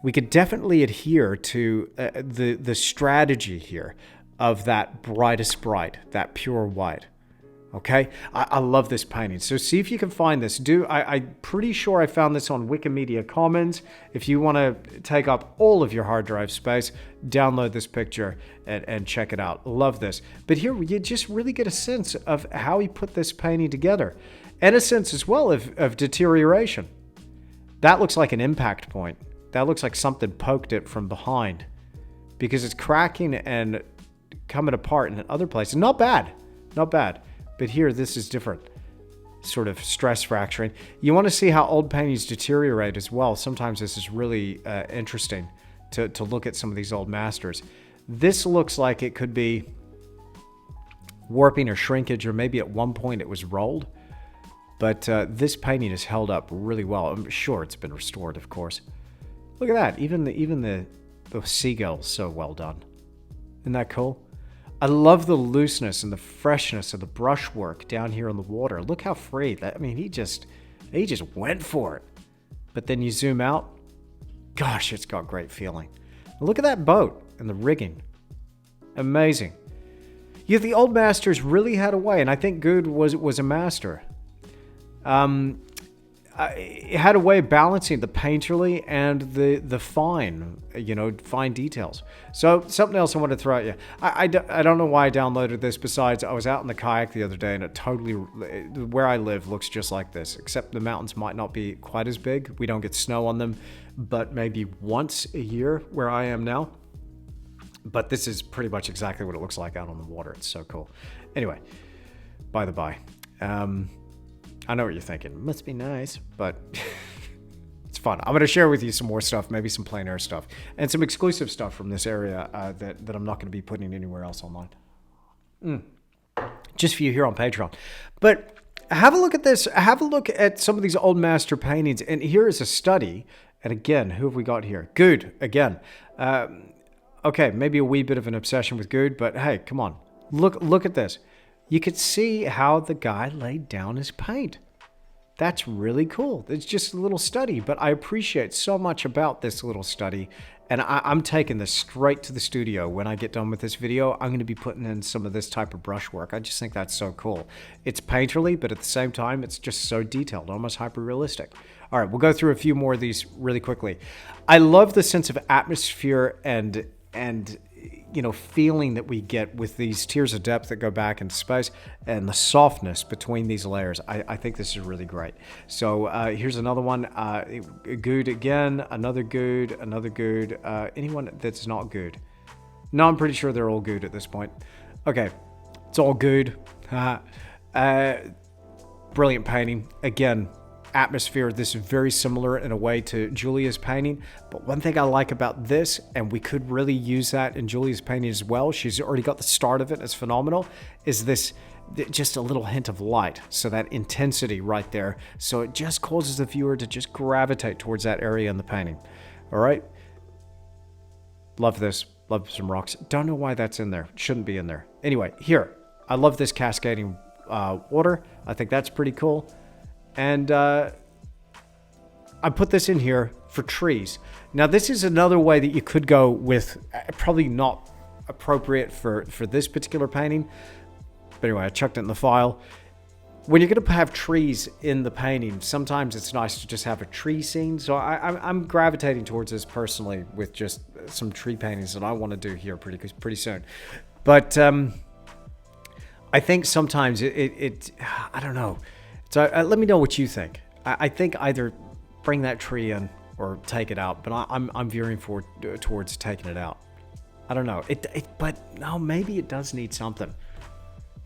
we could definitely adhere to the strategy here of that brightest bright, that pure white. Okay, I love this painting. So see if you can find this. I'm pretty sure I found this on Wikimedia Commons. If you want to take up all of your hard drive space, download this picture and check it out. Love this. But here you just really get a sense of how he put this painting together, and a sense as well of deterioration. That looks like an impact point. That looks like something poked it from behind, because it's cracking and coming apart in other places. Not bad, not bad. But here, this is different. Sort of stress fracturing. You want to see how old paintings deteriorate as well. Sometimes this is really interesting to look at some of these old masters. This looks like it could be warping or shrinkage, or maybe at one point it was rolled. But this painting is held up really well. I'm sure it's been restored, of course. Look at that. Even the seagull's so well done. Isn't that cool? I love the looseness and the freshness of the brushwork down here on the water. Look how free. I mean, he just went for it. But then you zoom out. Gosh, it's got great feeling. Look at that boat and the rigging. Amazing. Yeah, the old masters really had a way, and I think Good was a master. It had a way of balancing the painterly and the fine, fine details. So something else I want to throw at you. I don't know why I downloaded this. Besides, I was out in the kayak the other day, and it totally, where I live looks just like this, except the mountains might not be quite as big. We don't get snow on them, but maybe once a year where I am now. But this is pretty much exactly what it looks like out on the water. It's so cool. Anyway, by the by, I know what you're thinking. Must be nice, but it's fun. I'm going to share with you some more stuff, maybe some plein air stuff, and some exclusive stuff from this area that I'm not going to be putting anywhere else online. Just for you here on Patreon. But have a look at this. Have a look at some of these old master paintings. And here is a study. And again, who have we got here? Good, again. Okay, maybe a wee bit of an obsession with Good, but hey, come on. Look at this. You could see how the guy laid down his paint. That's really cool. It's just a little study, but I appreciate so much about this little study. And I'm taking this straight to the studio. When I get done with this video, I'm going to be putting in some of this type of brushwork. I just think that's so cool. It's painterly, but at the same time, it's just so detailed, almost hyper-realistic. All right, we'll go through a few more of these really quickly. I love the sense of atmosphere and feeling that we get with these tiers of depth that go back into space, and the softness between these layers. I think this is really great. So here's another one. Good again, another good. Anyone that's not good? No, I'm pretty sure they're all good at this point. Okay, it's all good. Brilliant painting. Again, atmosphere. This is very similar in a way to Julia's painting, but one thing I like about this, and we could really use that in Julia's painting as well, she's already got the start of it, it's phenomenal, is this just a little hint of light, so that intensity right there, so it just causes the viewer to just gravitate towards that area in the painting. All right, love this. Love some rocks. Don't know why that's in there. Shouldn't be in there. Anyway, here, I love this cascading water. I think that's pretty cool. And I put this in here for trees. Now, this is another way that you could go with, probably not appropriate for this particular painting. But anyway, I chucked it in the file. When you're going to have trees in the painting, sometimes it's nice to just have a tree scene. So I'm gravitating towards this personally with just some tree paintings that I want to do here pretty soon. But I think sometimes I don't know. So let me know what you think. I think either bring that tree in or take it out, but I'm veering towards taking it out. I don't know. But no, maybe it does need something.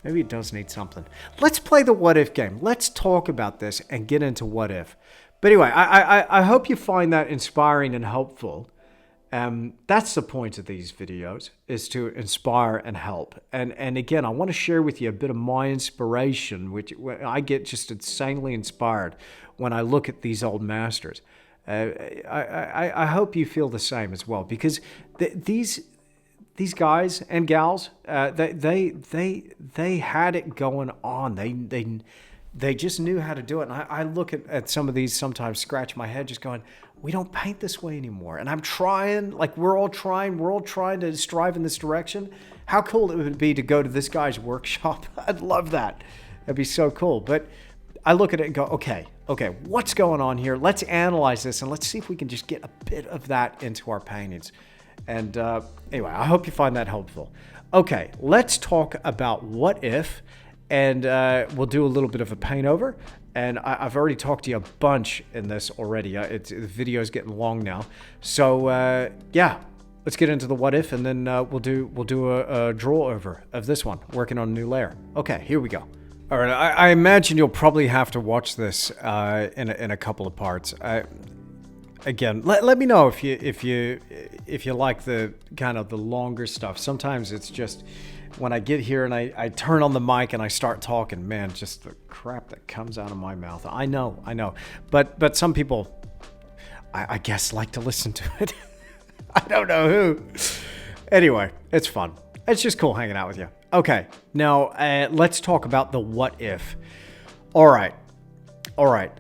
Maybe it does need something. Let's play the what if game. Let's talk about this and get into what if. But anyway, I hope you find that inspiring and helpful. That's the point of these videos, is to inspire and help. And again, I want to share with you a bit of my inspiration, which I get just insanely inspired when I look at these old masters. I hope you feel the same as well, because these guys and gals, they had it going on. They just knew how to do it. And I look at some of these, sometimes scratch my head, just going, we don't paint this way anymore. And I'm trying, like we're all trying to strive in this direction. How cool it would be to go to this guy's workshop. I'd love that. That'd be so cool. But I look at it and go, okay, what's going on here? Let's analyze this and let's see if we can just get a bit of that into our paintings. And anyway, I hope you find that helpful. Okay, let's talk about what if, and we'll do a little bit of a paint over. And I've already talked to you a bunch in this already. The video is getting long now. So yeah, let's get into the what if, and then we'll do a draw over of this one, working on a new layer. Okay, here we go. All right, I imagine you'll probably have to watch this in a couple of parts. Again, let me know if you like the kind of the longer stuff. Sometimes it's just when I get here and I turn on the mic and I start talking, man, just the crap that comes out of my mouth. I know, but some people, I guess, like to listen to it. I don't know who. Anyway, it's fun. It's just cool hanging out with you. Okay, now let's talk about the what if. All right.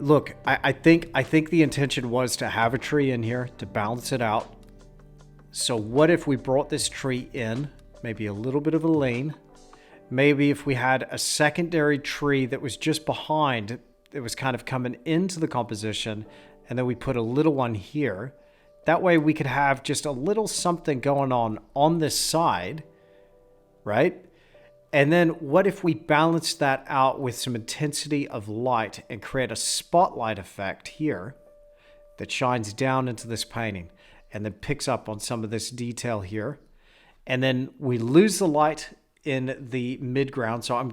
Look, I think the intention was to have a tree in here to balance it out. So what if we brought this tree in, maybe a little bit of a lane? Maybe if we had a secondary tree that was just behind, it was kind of coming into the composition, and then we put a little one here. That way we could have just a little something going on this side, right? And then what if we balance that out with some intensity of light and create a spotlight effect here that shines down into this painting and then picks up on some of this detail here. And then we lose the light in the midground. So I'm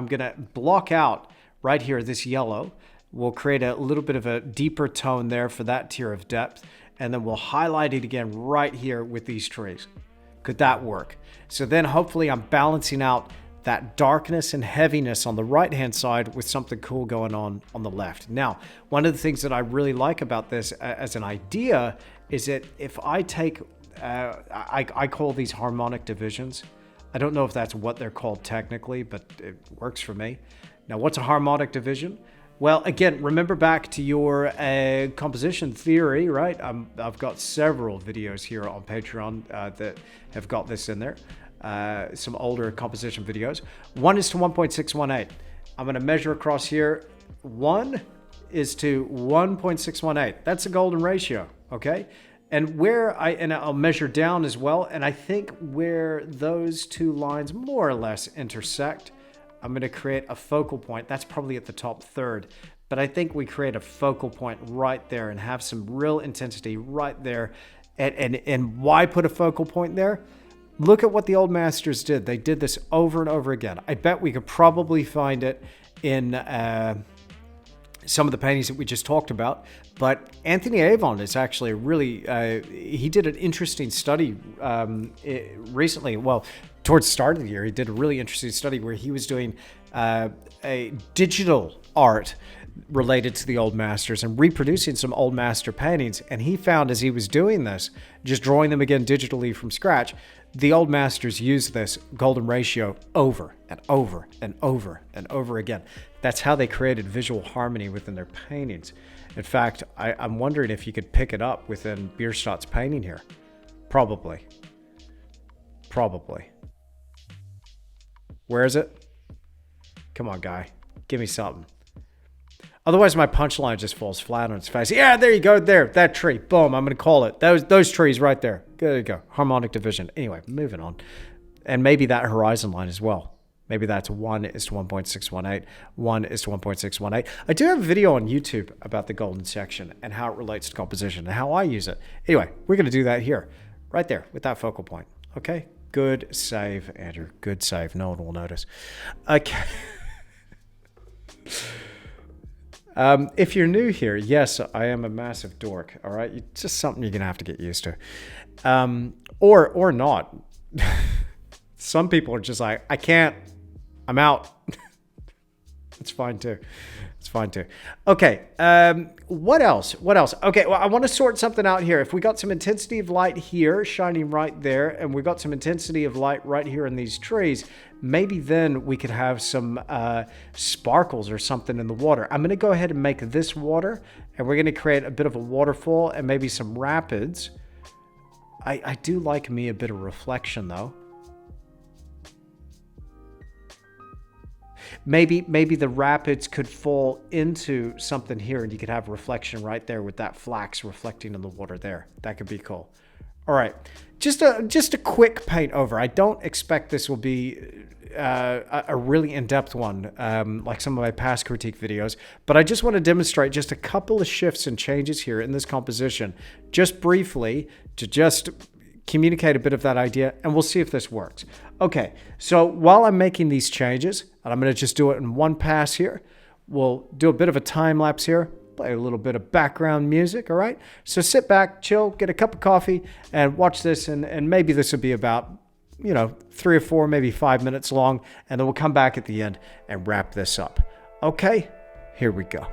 gonna block out right here this yellow. We'll create a little bit of a deeper tone there for that tier of depth. And then we'll highlight it again right here with these trees. Could that work? So then hopefully I'm balancing out that darkness and heaviness on the right-hand side with something cool going on the left. Now, one of the things that I really like about this as an idea is that if I take, I call these harmonic divisions. I don't know if that's what they're called technically, but it works for me. Now, what's a harmonic division? Well, again, remember back to your composition theory, right? I've got several videos here on Patreon that have got this in there. Some older composition videos. 1:1.618. I'm going to measure across here. 1:1.618. That's a golden ratio, okay? And I'll measure down as well. And I think where those two lines more or less intersect, I'm going to create a focal point. That's probably at the top third. But I think we create a focal point right there and have some real intensity right there. And why put a focal point there? Look at what the old masters did. They did this over and over again. I bet we could probably find it in some of the paintings that we just talked about. But Anthony Avon is actually he did an interesting study recently. Well, towards the start of the year, he did a really interesting study where he was doing a digital art related to the old masters and reproducing some old master paintings. And he found as he was doing this, just drawing them again digitally from scratch, the old masters used this golden ratio over and over and over and over again. That's how they created visual harmony within their paintings. In fact, I'm wondering if you could pick it up within Bierstadt's painting here. Probably. Where is it? Come on, guy. Give me something. Otherwise, my punchline just falls flat on its face. Yeah, there you go. There, that tree. Boom. I'm going to call it. Those trees right there. There you go. Harmonic division. Anyway, moving on. And maybe that horizon line as well. Maybe that's 1:1.618, 1:1.618. I do have a video on YouTube about the golden section and how it relates to composition and how I use it. Anyway, we're going to do that here, right there with that focal point. Okay? Good save, Andrew. Good save. No one will notice. Okay. If you're new here, yes, I am a massive dork. All right, it's just something you're gonna have to get used to, or not. Some people are just like, I can't. I'm out. It's fine too. Okay. What else? Okay. Well, I want to sort something out here. If we got some intensity of light here shining right there, and we got some intensity of light right here in these trees, maybe then we could have some sparkles or something in the water. I'm going to go ahead and make this water, and we're going to create a bit of a waterfall and maybe some rapids. I do like me a bit of reflection though. Maybe the rapids could fall into something here and you could have reflection right there with that flax reflecting in the water there. That could be cool. All right, just a quick paint over. I don't expect this will be a really in-depth one like some of my past critique videos, but I just want to demonstrate just a couple of shifts and changes here in this composition, just briefly to just communicate a bit of that idea, and we'll see if this works. Okay, so while I'm making these changes, and I'm going to just do it in one pass here, we'll do a bit of a time lapse here, play a little bit of background music, all right? So sit back, chill, get a cup of coffee, and watch this, and maybe this will be about 3 or 4, maybe 5 minutes long, and then we'll come back at the end and wrap this up. Okay, here we go.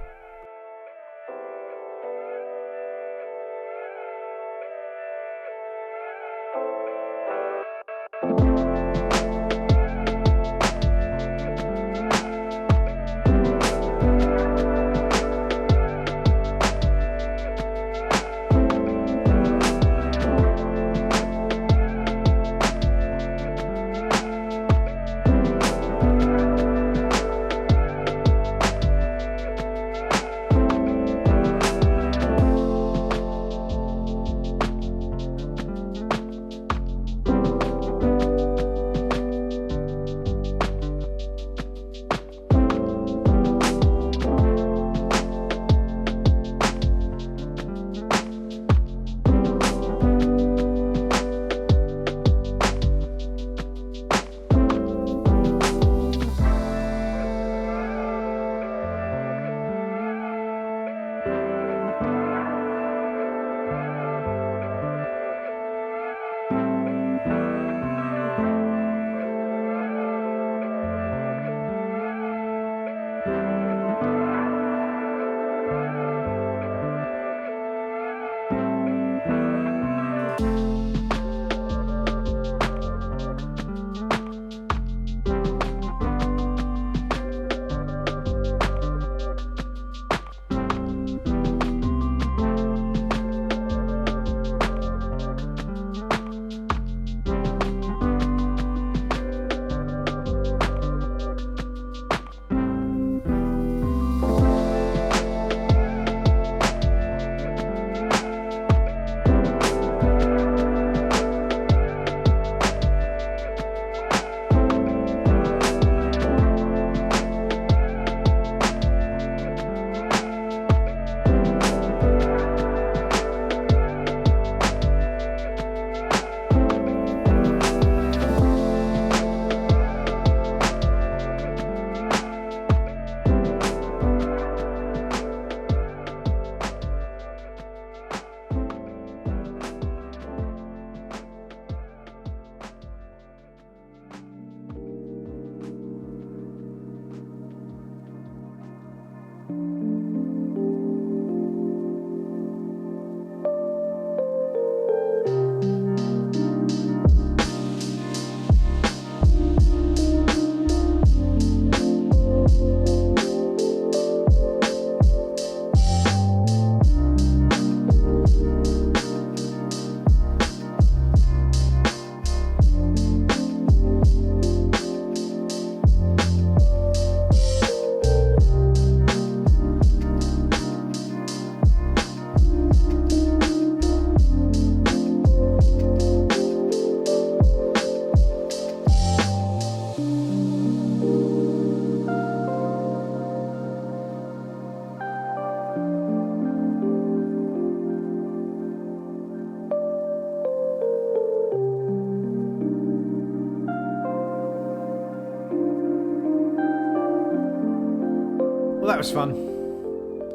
Well, that was fun.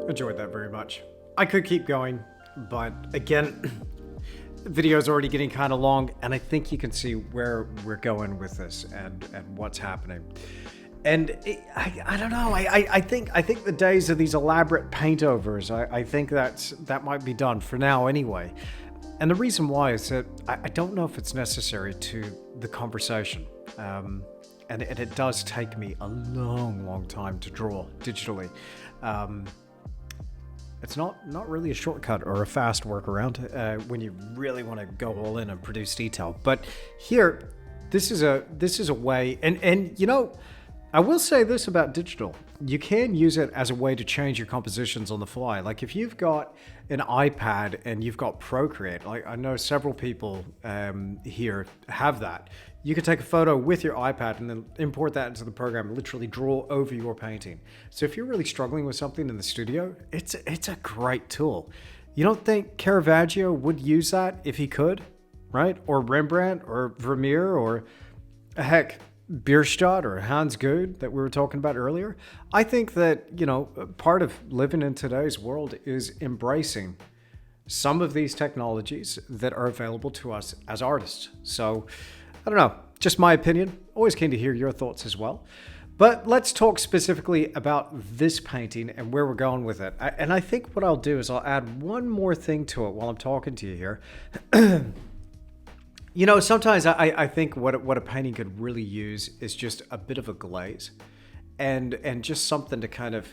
Enjoyed that very much. I could keep going, but again, the video's already getting kind of long, and I think you can see where we're going with this and what's happening. And I don't know. I think the days of these elaborate paint overs, I think that might be done for now anyway. And the reason why is that I don't know if it's necessary to the conversation. And it does take me a long time to draw digitally. It's not really a shortcut or a fast workaround when you really want to go all in and produce detail. But here, this is a way, and you know, I will say this about digital. You can use it as a way to change your compositions on the fly. Like if you've got an iPad and you've got Procreate, like I know several people here have that. You can take a photo with your iPad and then import that into the program and literally draw over your painting. So if you're really struggling with something in the studio, it's a great tool. You don't think Caravaggio would use that if he could? right? Or Rembrandt or Vermeer or heck, Bierstadt or Hans Gude that we were talking about earlier. I think that, you know, part of living in today's world is embracing some of these technologies that are available to us as artists. So, I don't know, just my opinion. Always keen to hear your thoughts as well. But let's talk specifically about this painting and where we're going with it. And I think what I'll do is I'll add one more thing to it while I'm talking to you here. You know, sometimes I think what a painting could really use is just a bit of a glaze and just something to kind of,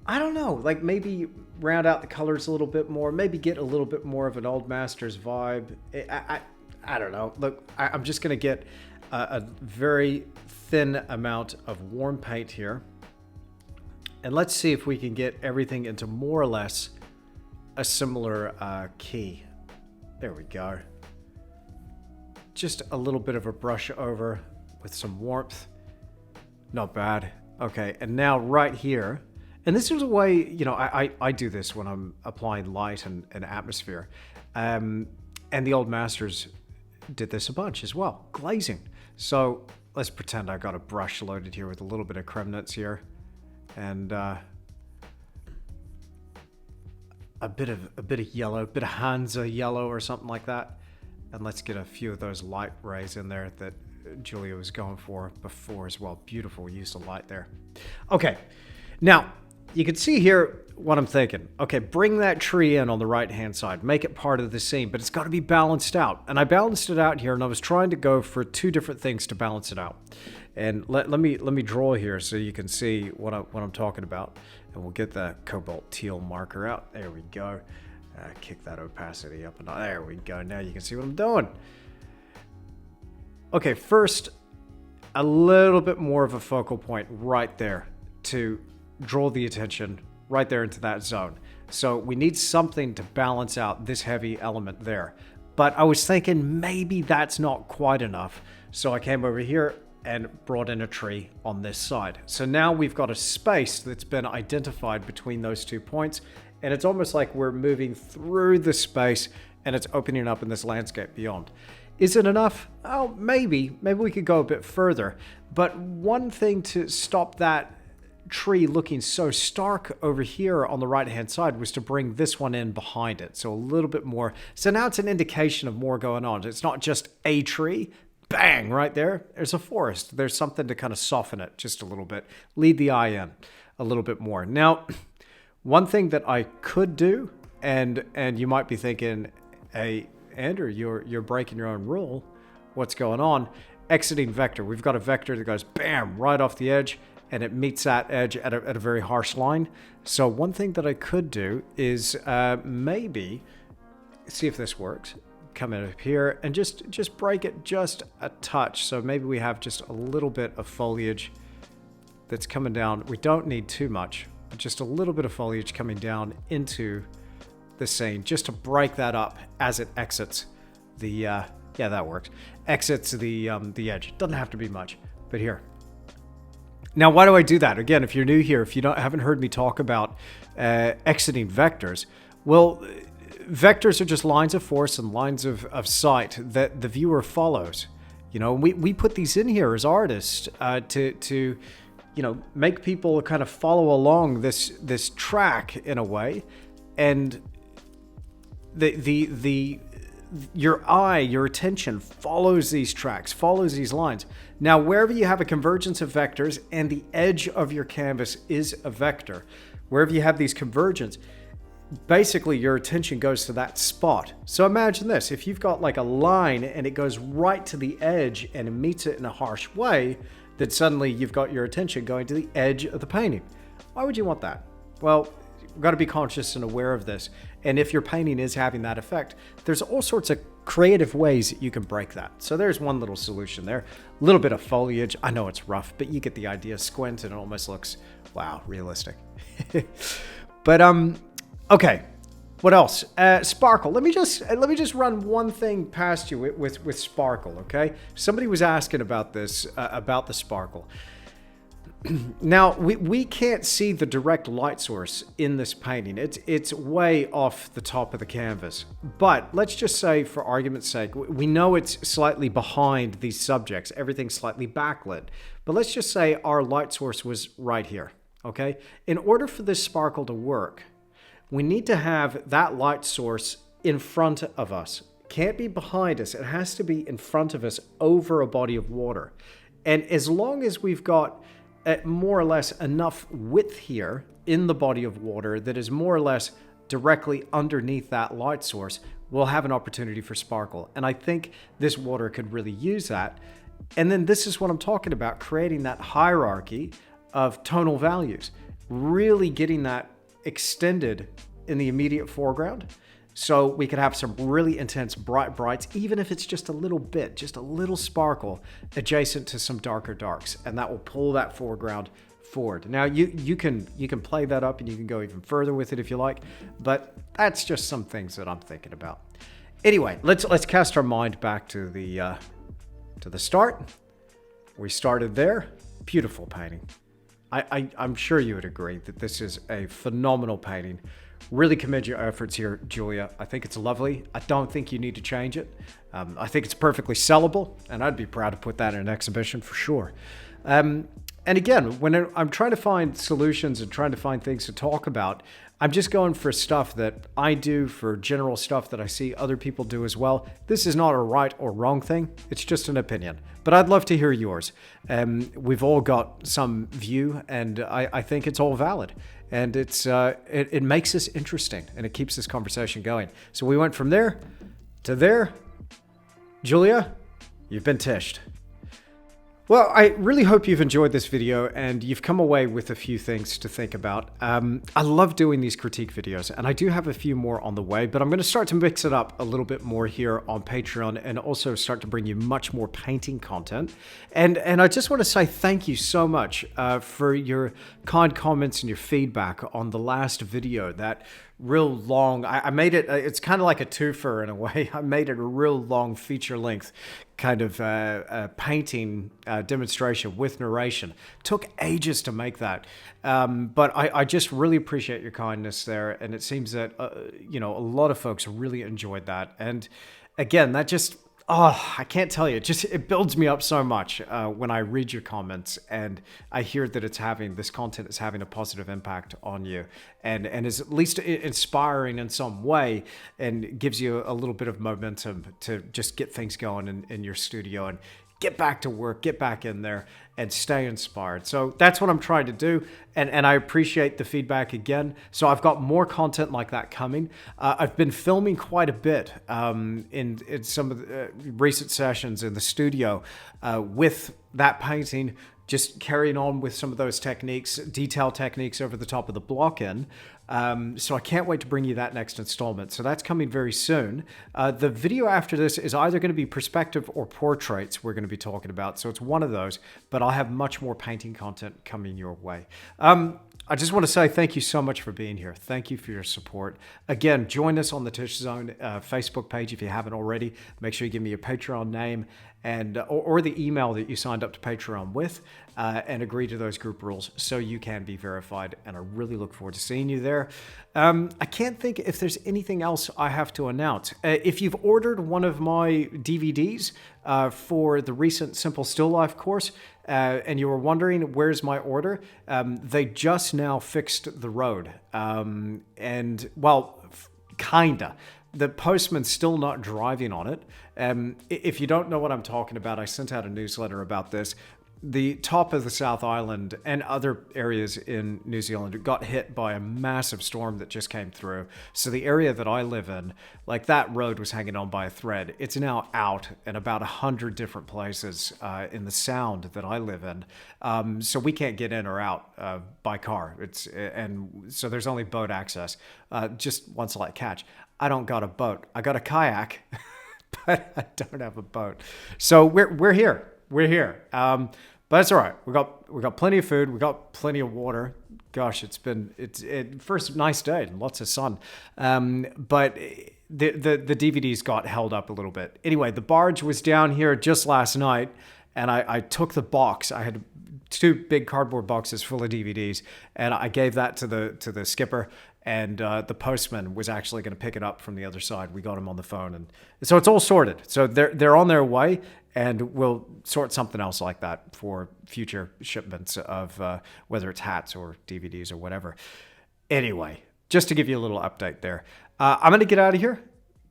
I don't know, like maybe round out the colors a little bit more, maybe get a little bit more of an old masters vibe. I don't know. Look, I'm just going to get a very thin amount of warm paint here. And let's see if we can get everything into more or less a similar key. There we go. Just a little bit of a brush over with some warmth. Not bad. Okay, and now right here, and this is a way, you know, I do this when I'm applying light and atmosphere. And the old masters did this a bunch as well, glazing. So let's pretend I got a brush loaded here with a little bit of creme nuts here. And a bit of yellow, a bit of Hansa yellow or something like that. And let's get a few of those light rays in there that Julia was going for before as well. Beautiful use of light there. Okay, now you can see here what I'm thinking. Okay, bring that tree in on the right-hand side. Make it part of the scene, but it's got to be balanced out. And I balanced it out here, and I was trying to go for two different things to balance it out. And let me draw here so you can see what I'm talking about. And we'll get that cobalt teal marker out. There we go. Kick that opacity up, and there we go. Now you can see what I'm doing. Okay, first, a little bit more of a focal point right there to draw the attention right there into that zone. So we need something to balance out this heavy element there. But I was thinking maybe that's not quite enough. So I came over here and brought in a tree on this side. So now we've got a space that's been identified between those 2 points. And it's almost like we're moving through the space and it's opening up in this landscape beyond. Is it enough? Oh, maybe. Maybe we could go a bit further. But one thing to stop that tree looking so stark over here on the right-hand side was to bring this one in behind it. So a little bit more. So now it's an indication of more going on. It's not just a tree. Bang, right there. There's a forest. There's something to kind of soften it just a little bit. Lead the eye in a little bit more. Now, one thing that I could do, and you might be thinking, hey, Andrew, you're breaking your own rule. What's going on? Exiting vector. We've got a vector that goes bam right off the edge, and it meets that edge at a very harsh line. So one thing that I could do is maybe see if this works. Come in up here and just break it just a touch. So maybe we have just a little bit of foliage that's coming down. We don't need too much. Just a little bit of foliage coming down into the scene just to break that up as it exits the yeah, that works, exits the edge. It doesn't have to be much, but here. Now, why do I do that? Again, if you're new here, if you haven't heard me talk about exiting vectors, well, vectors are just lines of force and lines of sight that the viewer follows. You know, we put these in here as artists to you know, make people kind of follow along this track in a way, and your eye, your attention follows these tracks, follows these lines. Now, wherever you have a convergence of vectors and the edge of your canvas is a vector, wherever you have these convergence, basically your attention goes to that spot. So imagine this, if you've got like a line and it goes right to the edge and it meets it in a harsh way, then suddenly you've got your attention going to the edge of the painting. Why would you want that? Well, you've got to be conscious and aware of this. And if your painting is having that effect, there's all sorts of creative ways that you can break that. So there's one little solution there. A little bit of foliage. I know it's rough, but you get the idea. Squint and it almost looks, wow, realistic. But okay. What else? Sparkle. Let me just run one thing past you with sparkle, okay? Somebody was asking about this, about the sparkle. Now, we can't see the direct light source in this painting. It's way off the top of the canvas. But let's just say, for argument's sake, we know it's slightly behind these subjects. Everything's slightly backlit. But let's just say our light source was right here, okay? In order for this sparkle to work, we need to have that light source in front of us. Can't be behind us. It has to be in front of us over a body of water. And as long as we've got more or less enough width here in the body of water that is more or less directly underneath that light source, we'll have an opportunity for sparkle. And I think this water could really use that. And then this is what I'm talking about, creating that hierarchy of tonal values, really getting that extended in the immediate foreground. So we could have some really intense brights, even if it's just a little bit, just a little sparkle adjacent to some darker darks, and that will pull that foreground forward. Now you can play that up and you can go even further with it if you like, but that's just some things that I'm thinking about. Anyway, let's cast our mind back to the start. We started there. Beautiful painting. I'm sure you would agree that this is a phenomenal painting. Really commend your efforts here, Julia. I think it's lovely. I don't think you need to change it. I think it's perfectly sellable, and I'd be proud to put that in an exhibition for sure. And again, when I'm trying to find solutions and trying to find things to talk about, I'm just going for stuff that I do, for general stuff that I see other people do as well. This is not a right or wrong thing. It's just an opinion. But I'd love to hear yours. We've all got some view, and I think it's all valid. And it makes this interesting, and it keeps this conversation going. So we went from there to there. Julia, you've been tished. Well, I really hope you've enjoyed this video and you've come away with a few things to think about. I love doing these critique videos, and I do have a few more on the way, but I'm going to start to mix it up a little bit more here on Patreon and also start to bring you much more painting content. And I just want to say thank you so much for your kind comments and your feedback on the last video. That real long, I made it, it's kind of like a twofer in a way. I made it a real long feature length kind of painting demonstration with narration. Took ages to make that, but I just really appreciate your kindness there, and it seems that you know, a lot of folks really enjoyed that. And again, that just, I can't tell you, it builds me up so much when I read your comments and I hear that this content is having a positive impact on you, and is at least inspiring in some way, and gives you a little bit of momentum to just get things going in your studio and get back to work, get back in there, and stay inspired. So that's what I'm trying to do, and I appreciate the feedback again. So I've got more content like that coming. I've been filming quite a bit in some of the recent sessions in the studio with that painting, just carrying on with some of those techniques, detail techniques over the top of the block-in. So I can't wait to bring you that next installment. So that's coming very soon. The video after this is either going to be perspective or portraits we're going to be talking about. So it's one of those, but I'll have much more painting content coming your way. I just want to say thank you so much for being here. Thank you for your support. Again, join us on the Tish Zone Facebook page if you haven't already. Make sure you give me your Patreon name and or the email that you signed up to Patreon with, and agree to those group rules so you can be verified. And I really look forward to seeing you there. I can't think if there's anything else I have to announce. If you've ordered one of my DVDs for the recent Simple Still Life course, and you were wondering where's my order, they just now fixed the road. And well, kinda. The postman's still not driving on it. If you don't know what I'm talking about, I sent out a newsletter about this. The top of the South Island and other areas in New Zealand got hit by a massive storm that just came through. So the area that I live in, like that road was hanging on by a thread. It's now out in about 100 different places in the Sound that I live in. So we can't get in or out by car. And so there's only boat access. Just one slight catch. I don't got a boat. I got a kayak, but I don't have a boat. So we're here. We're here. But it's all right. We got plenty of food. We got plenty of water. Gosh, it's first nice day and lots of sun. But the DVDs got held up a little bit. Anyway, the barge was down here just last night, and I took the box. I had two big cardboard boxes full of DVDs, and I gave that to the skipper, and the postman was actually going to pick it up from the other side. We got him on the phone, and so it's all sorted. So they're on their way, and we'll sort something else like that for future shipments of whether it's hats or DVDs or whatever. Anyway, just to give you a little update there. I'm going to get out of here,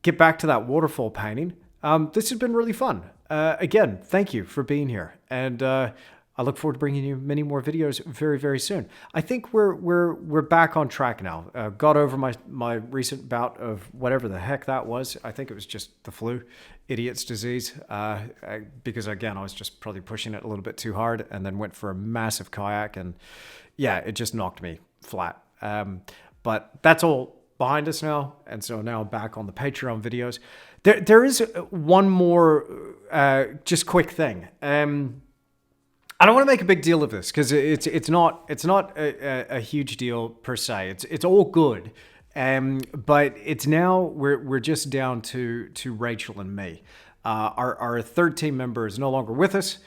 get back to that waterfall painting. This has been really fun. Again, thank you for being here. And I look forward to bringing you many more videos very, very soon. I think we're back on track now. Got over my recent bout of whatever the heck that was. I think it was just the flu, idiot's disease. Because again, I was just probably pushing it a little bit too hard, and then went for a massive kayak, and yeah, it just knocked me flat. But that's all behind us now, and so now I'm back on the Patreon videos. There is one more just quick thing. I don't want to make a big deal of this because it's not a huge deal per se. It's all good, but it's now we're just down to Rachel and me. Our third team member is no longer with us.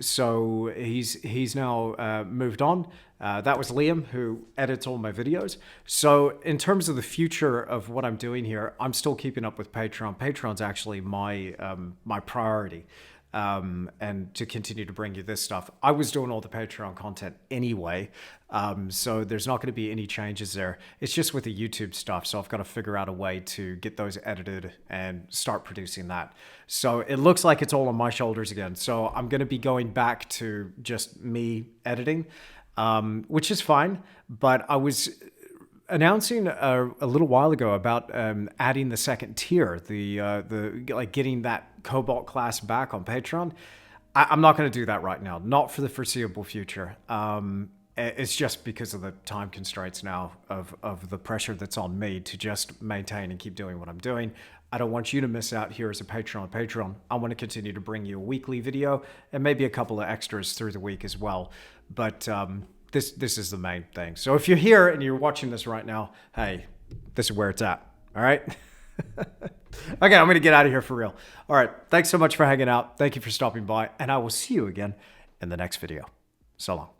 So he's now moved on. That was Liam, who edits all my videos. So in terms of the future of what I'm doing here, I'm still keeping up with Patreon. Patreon's actually my my priority. And to continue to bring you this stuff. I was doing all the Patreon content anyway, so there's not going to be any changes there. It's just with the YouTube stuff, so I've got to figure out a way to get those edited and start producing that. So it looks like it's all on my shoulders again. So I'm going to be going back to just me editing, which is fine, but I was announcing a little while ago about adding the second tier, the like getting that Cobalt class back on Patreon. I'm not going to do that right now, not for the foreseeable future. It's just because of the time constraints now of the pressure that's on me to just maintain and keep doing what I'm doing. I don't want you to miss out here as a patron on Patreon. I want to continue to bring you a weekly video and maybe a couple of extras through the week as well. But this is the main thing. So if you're here and you're watching this right now, hey, this is where it's at. All right? Okay, I'm going to get out of here for real. All right, thanks so much for hanging out. Thank you for stopping by, and I will see you again in the next video. So long.